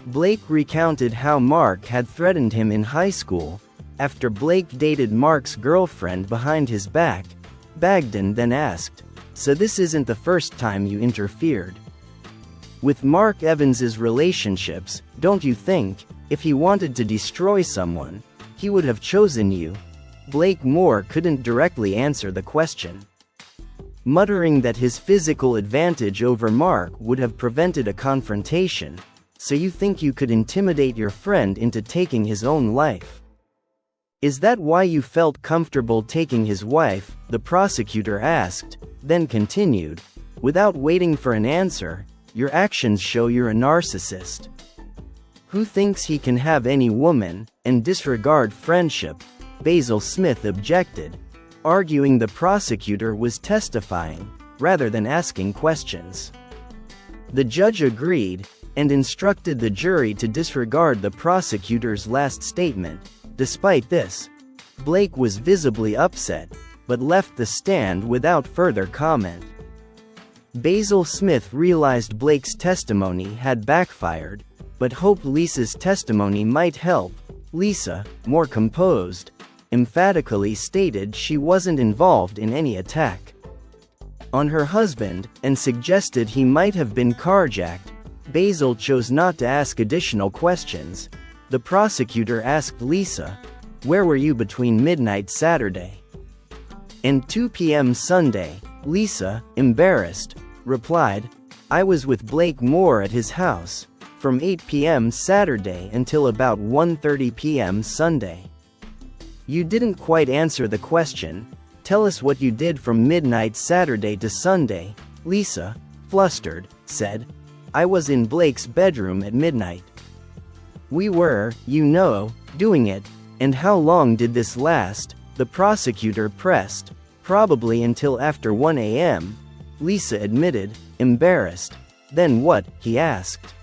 [SPEAKER 1] Blake recounted how Mark had threatened him in high school. After Blake dated Mark's girlfriend behind his back, Bagden then asked, "So this isn't the first time you interfered with Mark Evans's relationships, don't you think, if he wanted to destroy someone, he would have chosen you?" Blake Moore couldn't directly answer the question, muttering that his physical advantage over Mark would have prevented a confrontation. "So you think you could intimidate your friend into taking his own life? Is that why you felt comfortable taking his wife?" the prosecutor asked, then continued, without waiting for an answer, "Your actions show you're a narcissist who thinks he can have any woman, and disregard friendship." Basil Smith objected, arguing the prosecutor was testifying, rather than asking questions. The judge agreed, and instructed the jury to disregard the prosecutor's last statement. Despite this, Blake was visibly upset, but left the stand without further comment. Basil Smith realized Blake's testimony had backfired, but hoped Lisa's testimony might help. Lisa, more composed, emphatically stated she wasn't involved in any attack on her husband, and suggested he might have been carjacked. Basil chose not to ask additional questions. The prosecutor asked Lisa, "Where were you between midnight Saturday and 2 p.m. Sunday?" Lisa, embarrassed, replied, "I was with Blake Moore at his house from 8 p.m. Saturday until about 1:30 p.m. Sunday." "You didn't quite answer the question. Tell us what you did from midnight Saturday to Sunday." Lisa, flustered, said, "I was in Blake's bedroom at midnight. We were, doing it." "And how long did this last?" the prosecutor pressed. "Probably until after 1 a.m. Lisa admitted, embarrassed. "Then what?" he asked.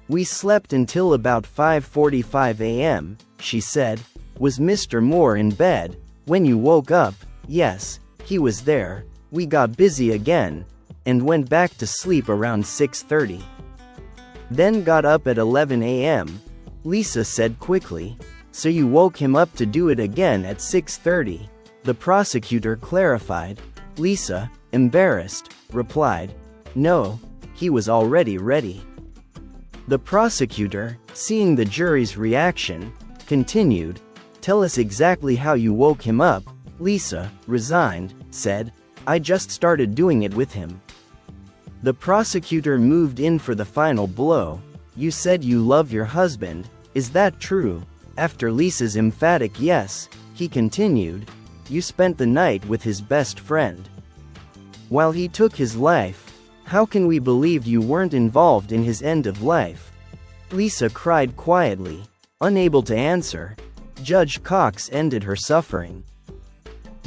[SPEAKER 1] "We slept until about 5:45 a.m., she said. "Was Mr. Moore in bed when you woke up?" "Yes, he was there. We got busy again, and went back to sleep around 6:30. Then got up at 11 a.m., Lisa said quickly. "So you woke him up to do it again at 6:30, the prosecutor clarified. Lisa, embarrassed, replied, "No, he was already ready." The prosecutor, seeing the jury's reaction, continued, "Tell us exactly how you woke him up." Lisa, resigned, said, "I just started doing it with him." The prosecutor moved in for the final blow. "You said you love your husband, is that true?" After Lisa's emphatic yes, he continued, "You spent the night with his best friend while he took his life. How can we believe you weren't involved in his end of life?" Lisa cried quietly, unable to answer. Judge Cox ended her suffering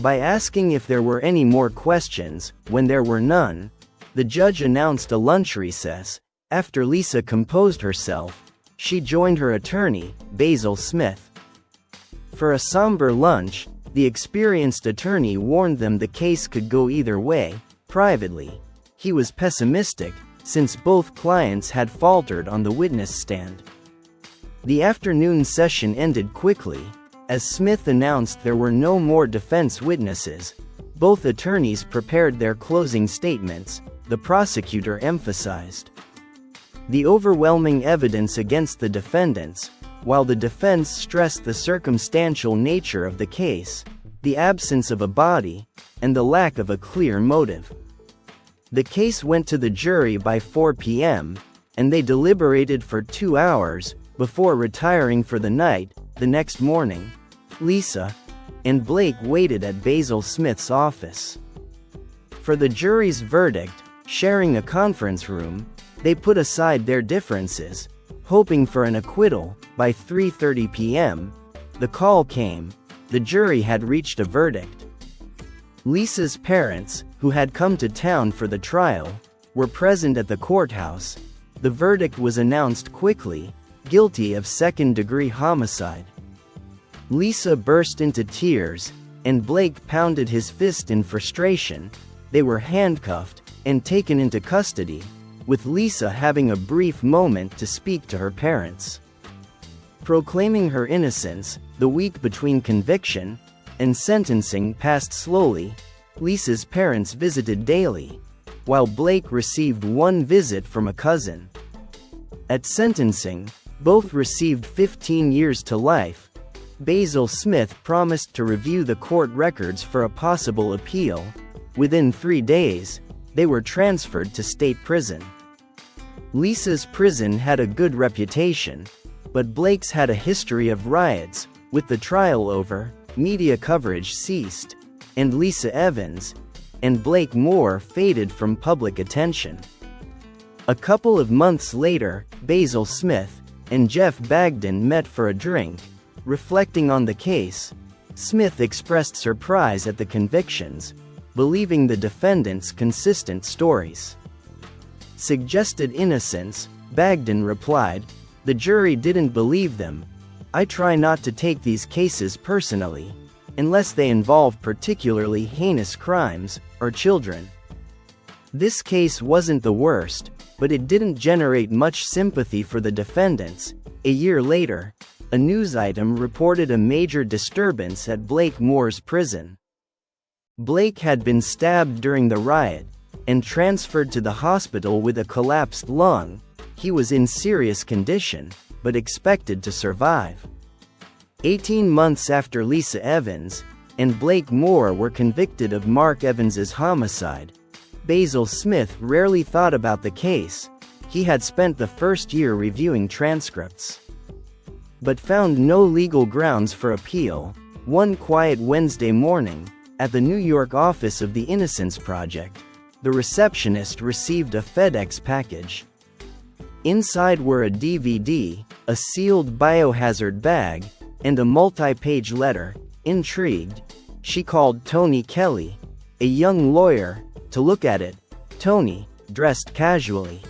[SPEAKER 1] by asking if there were any more questions. When there were none, the judge announced a lunch recess. After Lisa composed herself, she joined her attorney, Basil Smith. For a somber lunch, the experienced attorney warned them the case could go either way. Privately, he was pessimistic, since both clients had faltered on the witness stand. The afternoon session ended quickly. As Smith announced there were no more defense witnesses, both attorneys prepared their closing statements, the prosecutor emphasized the overwhelming evidence against the defendants, while the defense stressed the circumstantial nature of the case, the absence of a body, and the lack of a clear motive. The case went to the jury by 4 p.m., and they deliberated for 2 hours, before retiring for the night. The next morning, Lisa and Blake waited at Basil Smith's office for the jury's verdict. Sharing a conference room, they put aside their differences, hoping for an acquittal. By 3:30 p.m., the call came. The jury had reached a verdict. Lisa's parents, who had come to town for the trial, were present at the courthouse. The verdict was announced quickly: guilty of second-degree homicide. Lisa burst into tears, and Blake pounded his fist in frustration. They were handcuffed and taken into custody, with Lisa having a brief moment to speak to her parents. Proclaiming her innocence, the week between conviction and sentencing passed slowly. Lisa's parents visited daily, while Blake received one visit from a cousin. At sentencing, both received 15 years to life. Basil Smith promised to review the court records for a possible appeal. Within 3 days, they were transferred to state prison. Lisa's prison had a good reputation, but Blake's had a history of riots. With the trial over, media coverage ceased, and Lisa Evans and Blake Moore faded from public attention. A couple of months later, Basil Smith and Jeff Bagden met for a drink. Reflecting on the case, Smith expressed surprise at the convictions, believing the defendants' consistent stories suggested innocence. Bagden replied, "The jury didn't believe them. I try not to take these cases personally, unless they involve particularly heinous crimes or children." This case wasn't the worst, but it didn't generate much sympathy for the defendants. A year later, a news item reported a major disturbance at Blake Moore's prison. Blake had been stabbed during the riot and transferred to the hospital with a collapsed lung. He was in serious condition, but expected to survive. 18 months after Lisa Evans and Blake Moore were convicted of Mark Evans's homicide, Basil Smith rarely thought about the case. He had spent the first year reviewing transcripts, but found no legal grounds for appeal. One quiet Wednesday morning, at the New York office of the Innocence Project, the receptionist received a FedEx package. Inside were a DVD, a sealed biohazard bag, and a multi-page letter. Intrigued, she called Tony Kelly, a young lawyer, to look at it. Tony, dressed casually,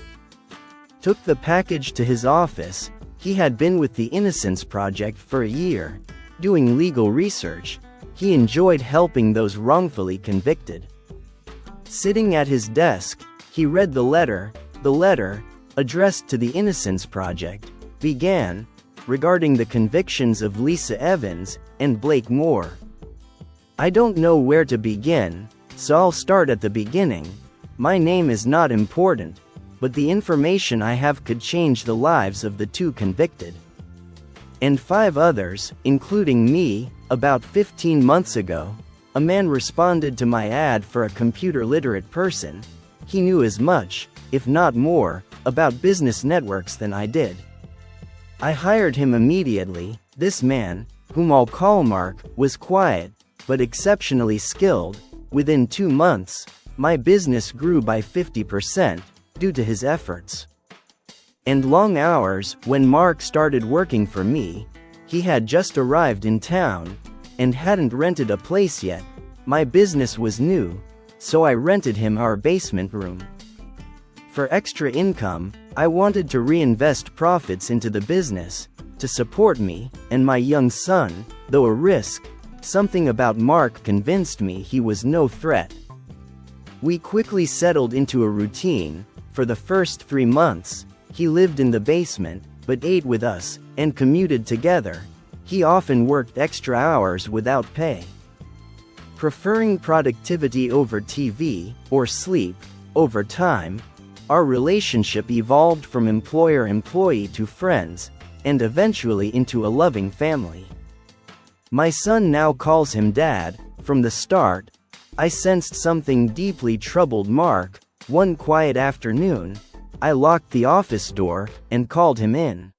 [SPEAKER 1] took the package to his office. He had been with the Innocence Project for a year, doing legal research. He enjoyed helping those wrongfully convicted. Sitting at his desk, he read the letter. The letter, addressed to the Innocence Project, began, regarding the convictions of Lisa Evans and Blake Moore. "I don't know where to begin, so I'll start at the beginning. My name is not important, but the information I have could change the lives of the 2 convicted. And 5 others, including me. About 15 months ago, a man responded to my ad for a computer-literate person. He knew as much, if not more, about business networks than I did. I hired him immediately. This man, whom I'll call Mark, was quiet, but exceptionally skilled. Within 2 months, my business grew by 50%, due to his efforts and long hours. When Mark started working for me, he had just arrived in town, and hadn't rented a place yet. My business was new, so I rented him our basement room. For extra income, I wanted to reinvest profits into the business, to support me and my young son, though a risk. Something about Mark convinced me he was no threat. We quickly settled into a routine. For the first 3 months, he lived in the basement, but ate with us, and commuted together. He often worked extra hours without pay. Preferring productivity over TV, or sleep, over time, our relationship evolved from employer-employee to friends, and eventually into a loving family. My son now calls him Dad. From the start, I sensed something deeply troubled Mark. One quiet afternoon, I locked the office door and called him in.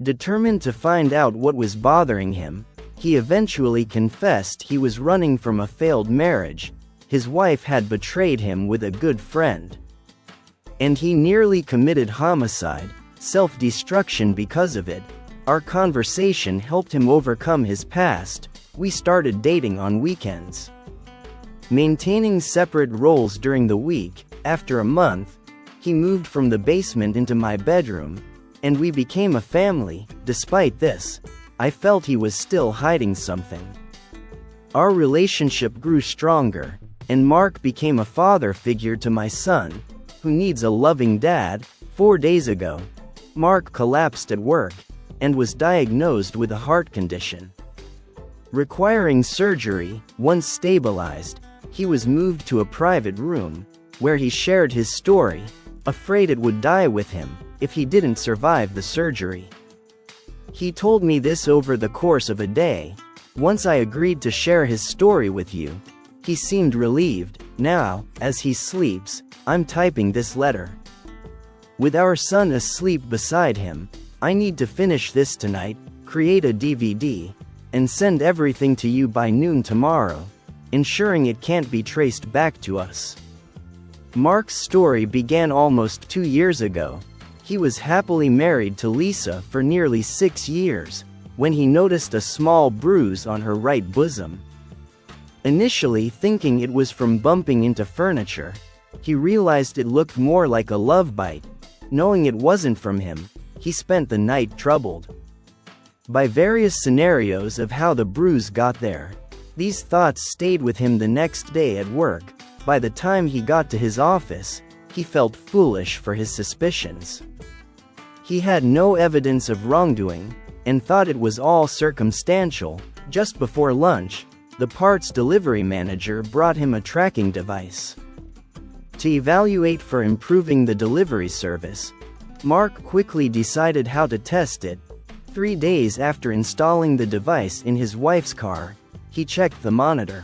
[SPEAKER 1] Determined to find out what was bothering him, he eventually confessed he was running from a failed marriage. His wife had betrayed him with a good friend. And he nearly committed homicide, self-destruction because of it. Our conversation helped him overcome his past. We started dating on weekends. Maintaining separate roles during the week. After a month, he moved from the basement into my bedroom, and we became a family. Despite this, I felt he was still hiding something. Our relationship grew stronger, and Mark became a father figure to my son, who needs a loving dad. 4 days ago, Mark collapsed at work and was diagnosed with a heart condition. Requiring surgery. Once stabilized, he was moved to a private room, where he shared his story, afraid it would die with him if he didn't survive the surgery. He told me this over the course of a day. Once I agreed to share his story with you, he seemed relieved. Now, as he sleeps, I'm typing this letter. With our son asleep beside him, I need to finish this tonight, create a DVD, and send everything to you by noon tomorrow, ensuring it can't be traced back to us. Mark's story began almost 2 years ago. He was happily married to Lisa for nearly 6 years, when he noticed a small bruise on her right bosom. Initially thinking it was from bumping into furniture, he realized it looked more like a love bite. Knowing it wasn't from him, he spent the night troubled by various scenarios of how the bruise got there. These thoughts stayed with him the next day at work. By the time he got to his office, he felt foolish for his suspicions. He had no evidence of wrongdoing, and thought it was all circumstantial. Just before lunch, the parts delivery manager brought him a tracking device to evaluate for improving the delivery service. Mark quickly decided how to test it. 3 days after installing the device in his wife's car, he checked the monitor.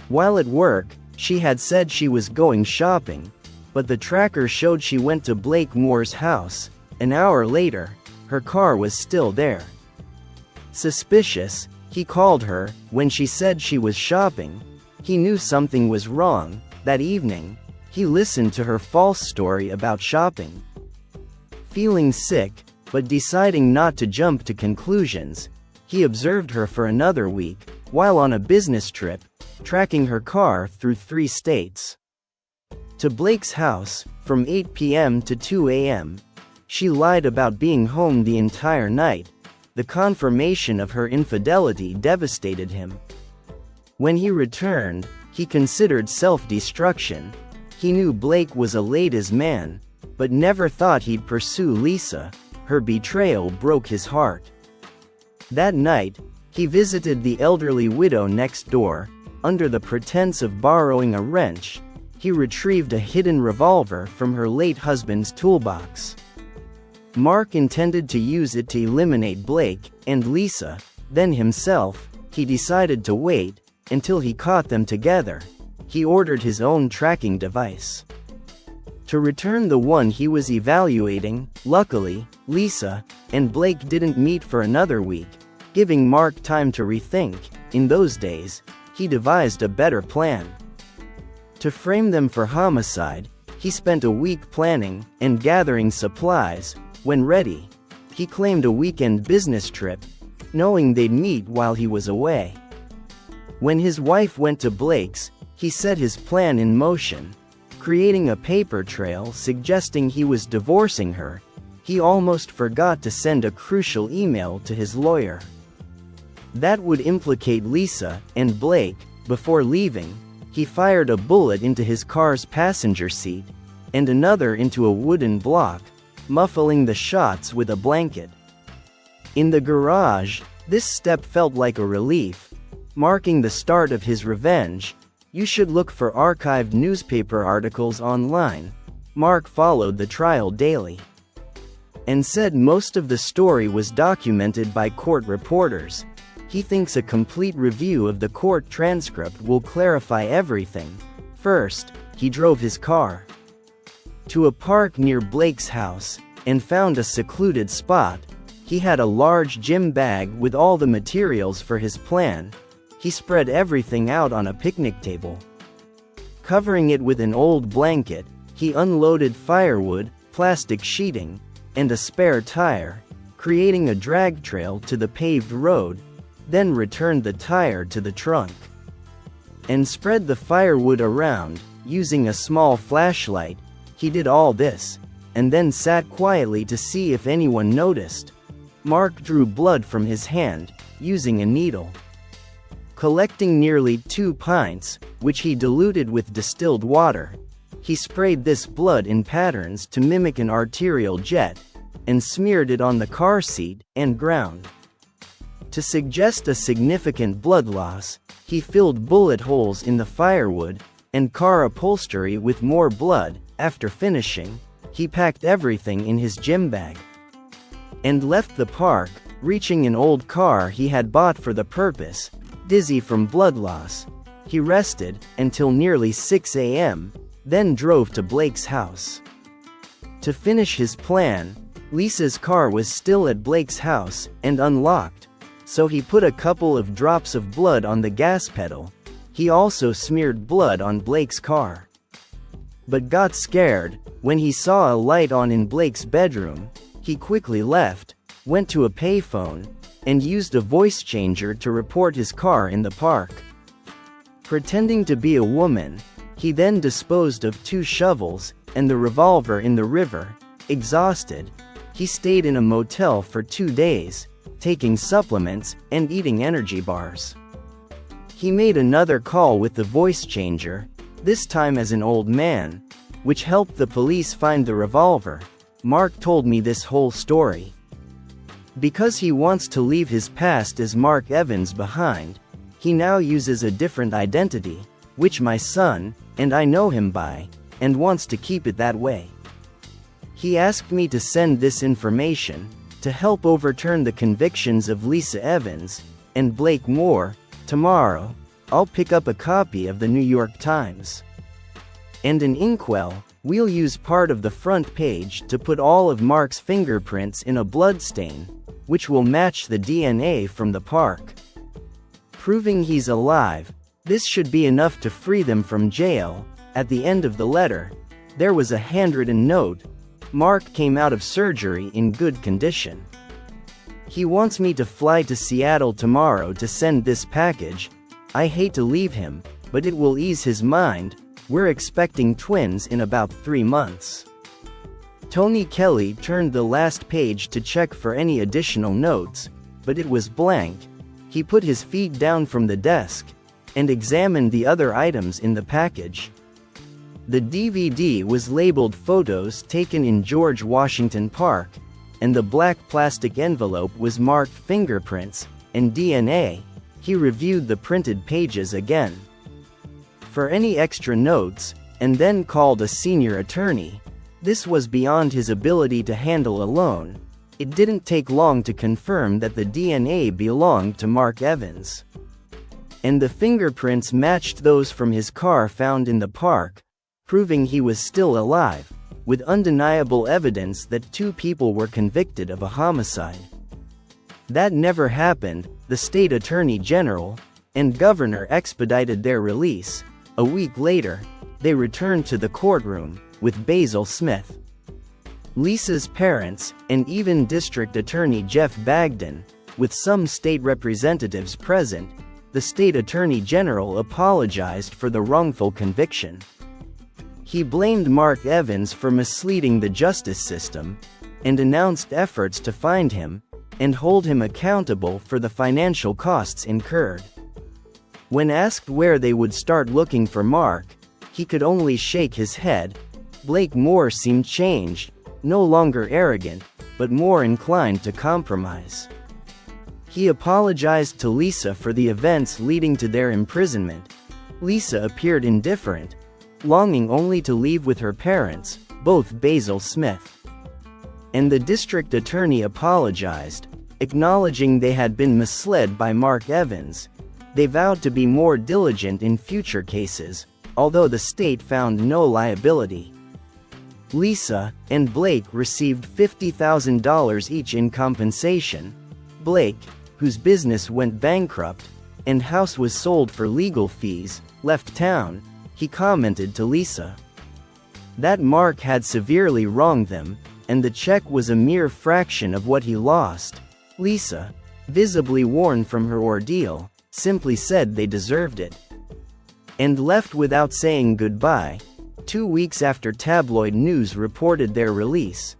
[SPEAKER 1] While at work, she had said she was going shopping, but the tracker showed she went to Blake Moore's house. An hour later, her car was still there. Suspicious, he called her. When she said she was shopping, he knew something was wrong. That evening, he listened to her false story about shopping. Feeling sick, but deciding not to jump to conclusions, he observed her for another week, while on a business trip, tracking her car through 3 states. To Blake's house, from 8 p.m. to 2 a.m., she lied about being home the entire night. The confirmation of her infidelity devastated him. When he returned, he considered self-destruction. He knew Blake was a ladies' man, but never thought he'd pursue Lisa. Her betrayal broke his heart. That night, he visited the elderly widow next door. Under the pretense of borrowing a wrench, he retrieved a hidden revolver from her late husband's toolbox. Mark intended to use it to eliminate Blake and Lisa, then himself. He decided to wait until he caught them together. He ordered his own tracking device to return the one he was evaluating. Luckily, Lisa and Blake didn't meet for another week, giving Mark time to rethink. In those days, he devised a better plan. To frame them for homicide, he spent a week planning and gathering supplies. When ready, he claimed a weekend business trip, knowing they'd meet while he was away. When his wife went to Blake's, he set his plan in motion. creating a paper trail suggesting he was divorcing her. He almost forgot to send a crucial email to his lawyer. That would implicate Lisa and Blake. Before leaving, he fired a bullet into his car's passenger seat, and another into a wooden block, muffling the shots with a blanket. In the garage, this step felt like a relief, marking the start of his revenge. You should look for archived newspaper articles online. Mark followed the trial daily, and said most of the story was documented by court reporters. He thinks a complete review of the court transcript will clarify everything. First, he drove his car to a park near Blake's house, and found a secluded spot. He had a large gym bag with all the materials for his plan. He spread everything out on a picnic table. Covering it with an old blanket, he unloaded firewood, plastic sheeting, and a spare tire, creating a drag trail to the paved road, then returned the tire to the trunk, and spread the firewood around, using a small flashlight. He did all this, and then sat quietly to see if anyone noticed. Mark drew blood from his hand, using a needle. Collecting nearly 2 pints, which he diluted with distilled water, he sprayed this blood in patterns to mimic an arterial jet, and smeared it on the car seat and ground. To suggest a significant blood loss, he filled bullet holes in the firewood and car upholstery with more blood. After finishing, he packed everything in his gym bag and left the park, reaching an old car he had bought for the purpose. Dizzy from blood loss, he rested until nearly 6 a.m., then drove to Blake's house to finish his plan. Lisa's car was still at Blake's house and unlocked, so he put a couple of drops of blood on the gas pedal. He also smeared blood on Blake's car, but got scared when he saw a light on in Blake's bedroom. He quickly left, went to a payphone, and used a voice changer to report his car in the park. Pretending to be a woman, he then disposed of 2 shovels and the revolver in the river. Exhausted, he stayed in a motel for 2 days, taking supplements and eating energy bars. He made another call with the voice changer, this time as an old man, which helped the police find the revolver. Mark told me this whole story because he wants to leave his past as Mark Evans behind. He now uses a different identity, which my son and I know him by, and wants to keep it that way. He asked me to send this information to help overturn the convictions of Lisa Evans and Blake Moore. Tomorrow, I'll pick up a copy of the New York Times and an inkwell. We'll use part of the front page to put all of Mark's fingerprints in a bloodstain, which will match the DNA from the park, proving he's alive. This should be enough to free them from jail. At the end of the letter, there was a handwritten note. Mark came out of surgery in good condition. He wants me to fly to Seattle tomorrow to send this package. I hate to leave him, but it will ease his mind. We're expecting twins in about 3 months. Tony Kelly turned the last page to check for any additional notes, but it was blank. He put his feet down from the desk and examined the other items in the package. The DVD was labeled "Photos taken in George Washington Park," and the black plastic envelope was marked "Fingerprints" and "DNA." He reviewed the printed pages again for any extra notes, and then called a senior attorney. This was beyond his ability to handle alone. It didn't take long to confirm that the DNA belonged to Mark Evans, and the fingerprints matched those from his car found in the park, proving he was still alive, with undeniable evidence that 2 people were convicted of a homicide that never happened. The state attorney general and governor expedited their release. A week later, they returned to the courtroom with Basil Smith, Lisa's parents, and even District Attorney Jeff Bagden, with some state representatives present. The state attorney general apologized for the wrongful conviction. He blamed Mark Evans for misleading the justice system, and announced efforts to find him and hold him accountable for the financial costs incurred. When asked where they would start looking for Mark, he could only shake his head. Blake Moore seemed changed, no longer arrogant, but more inclined to compromise. He apologized to Lisa for the events leading to their imprisonment. Lisa appeared indifferent, longing only to leave with her parents, both Basil Smith. And the district attorney apologized, acknowledging they had been misled by Mark Evans. They vowed to be more diligent in future cases, although the state found no liability. Lisa and Blake received $50,000 each in compensation. Blake, whose business went bankrupt and house was sold for legal fees, left town. He commented to Lisa that Mark had severely wronged them, and the check was a mere fraction of what he lost. Lisa, visibly worn from her ordeal, simply said they deserved it, and left without saying goodbye. 2 weeks after tabloid news reported their release,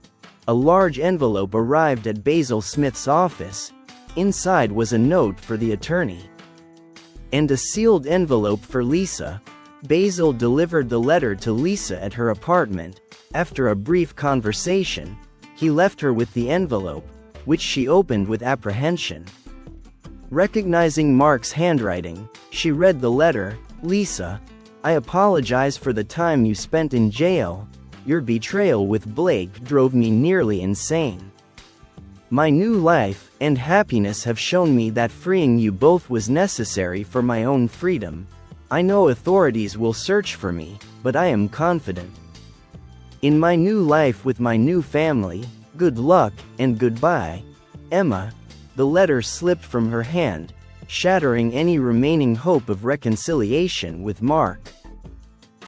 [SPEAKER 1] a large envelope arrived at Basil Smith's office. Inside was a note for the attorney and a sealed envelope for Lisa. Basil delivered the letter to Lisa at her apartment. After a brief conversation, he left her with the envelope, which she opened with apprehension. Recognizing Mark's handwriting, she read the letter. "Lisa, I apologize for the time you spent in jail. Your betrayal with Blake drove me nearly insane. My new life and happiness have shown me that freeing you both was necessary for my own freedom. I know authorities will search for me, but I am confident in my new life with my new family. Good luck, and goodbye, Emma." The letter slipped from her hand, shattering any remaining hope of reconciliation with Mark.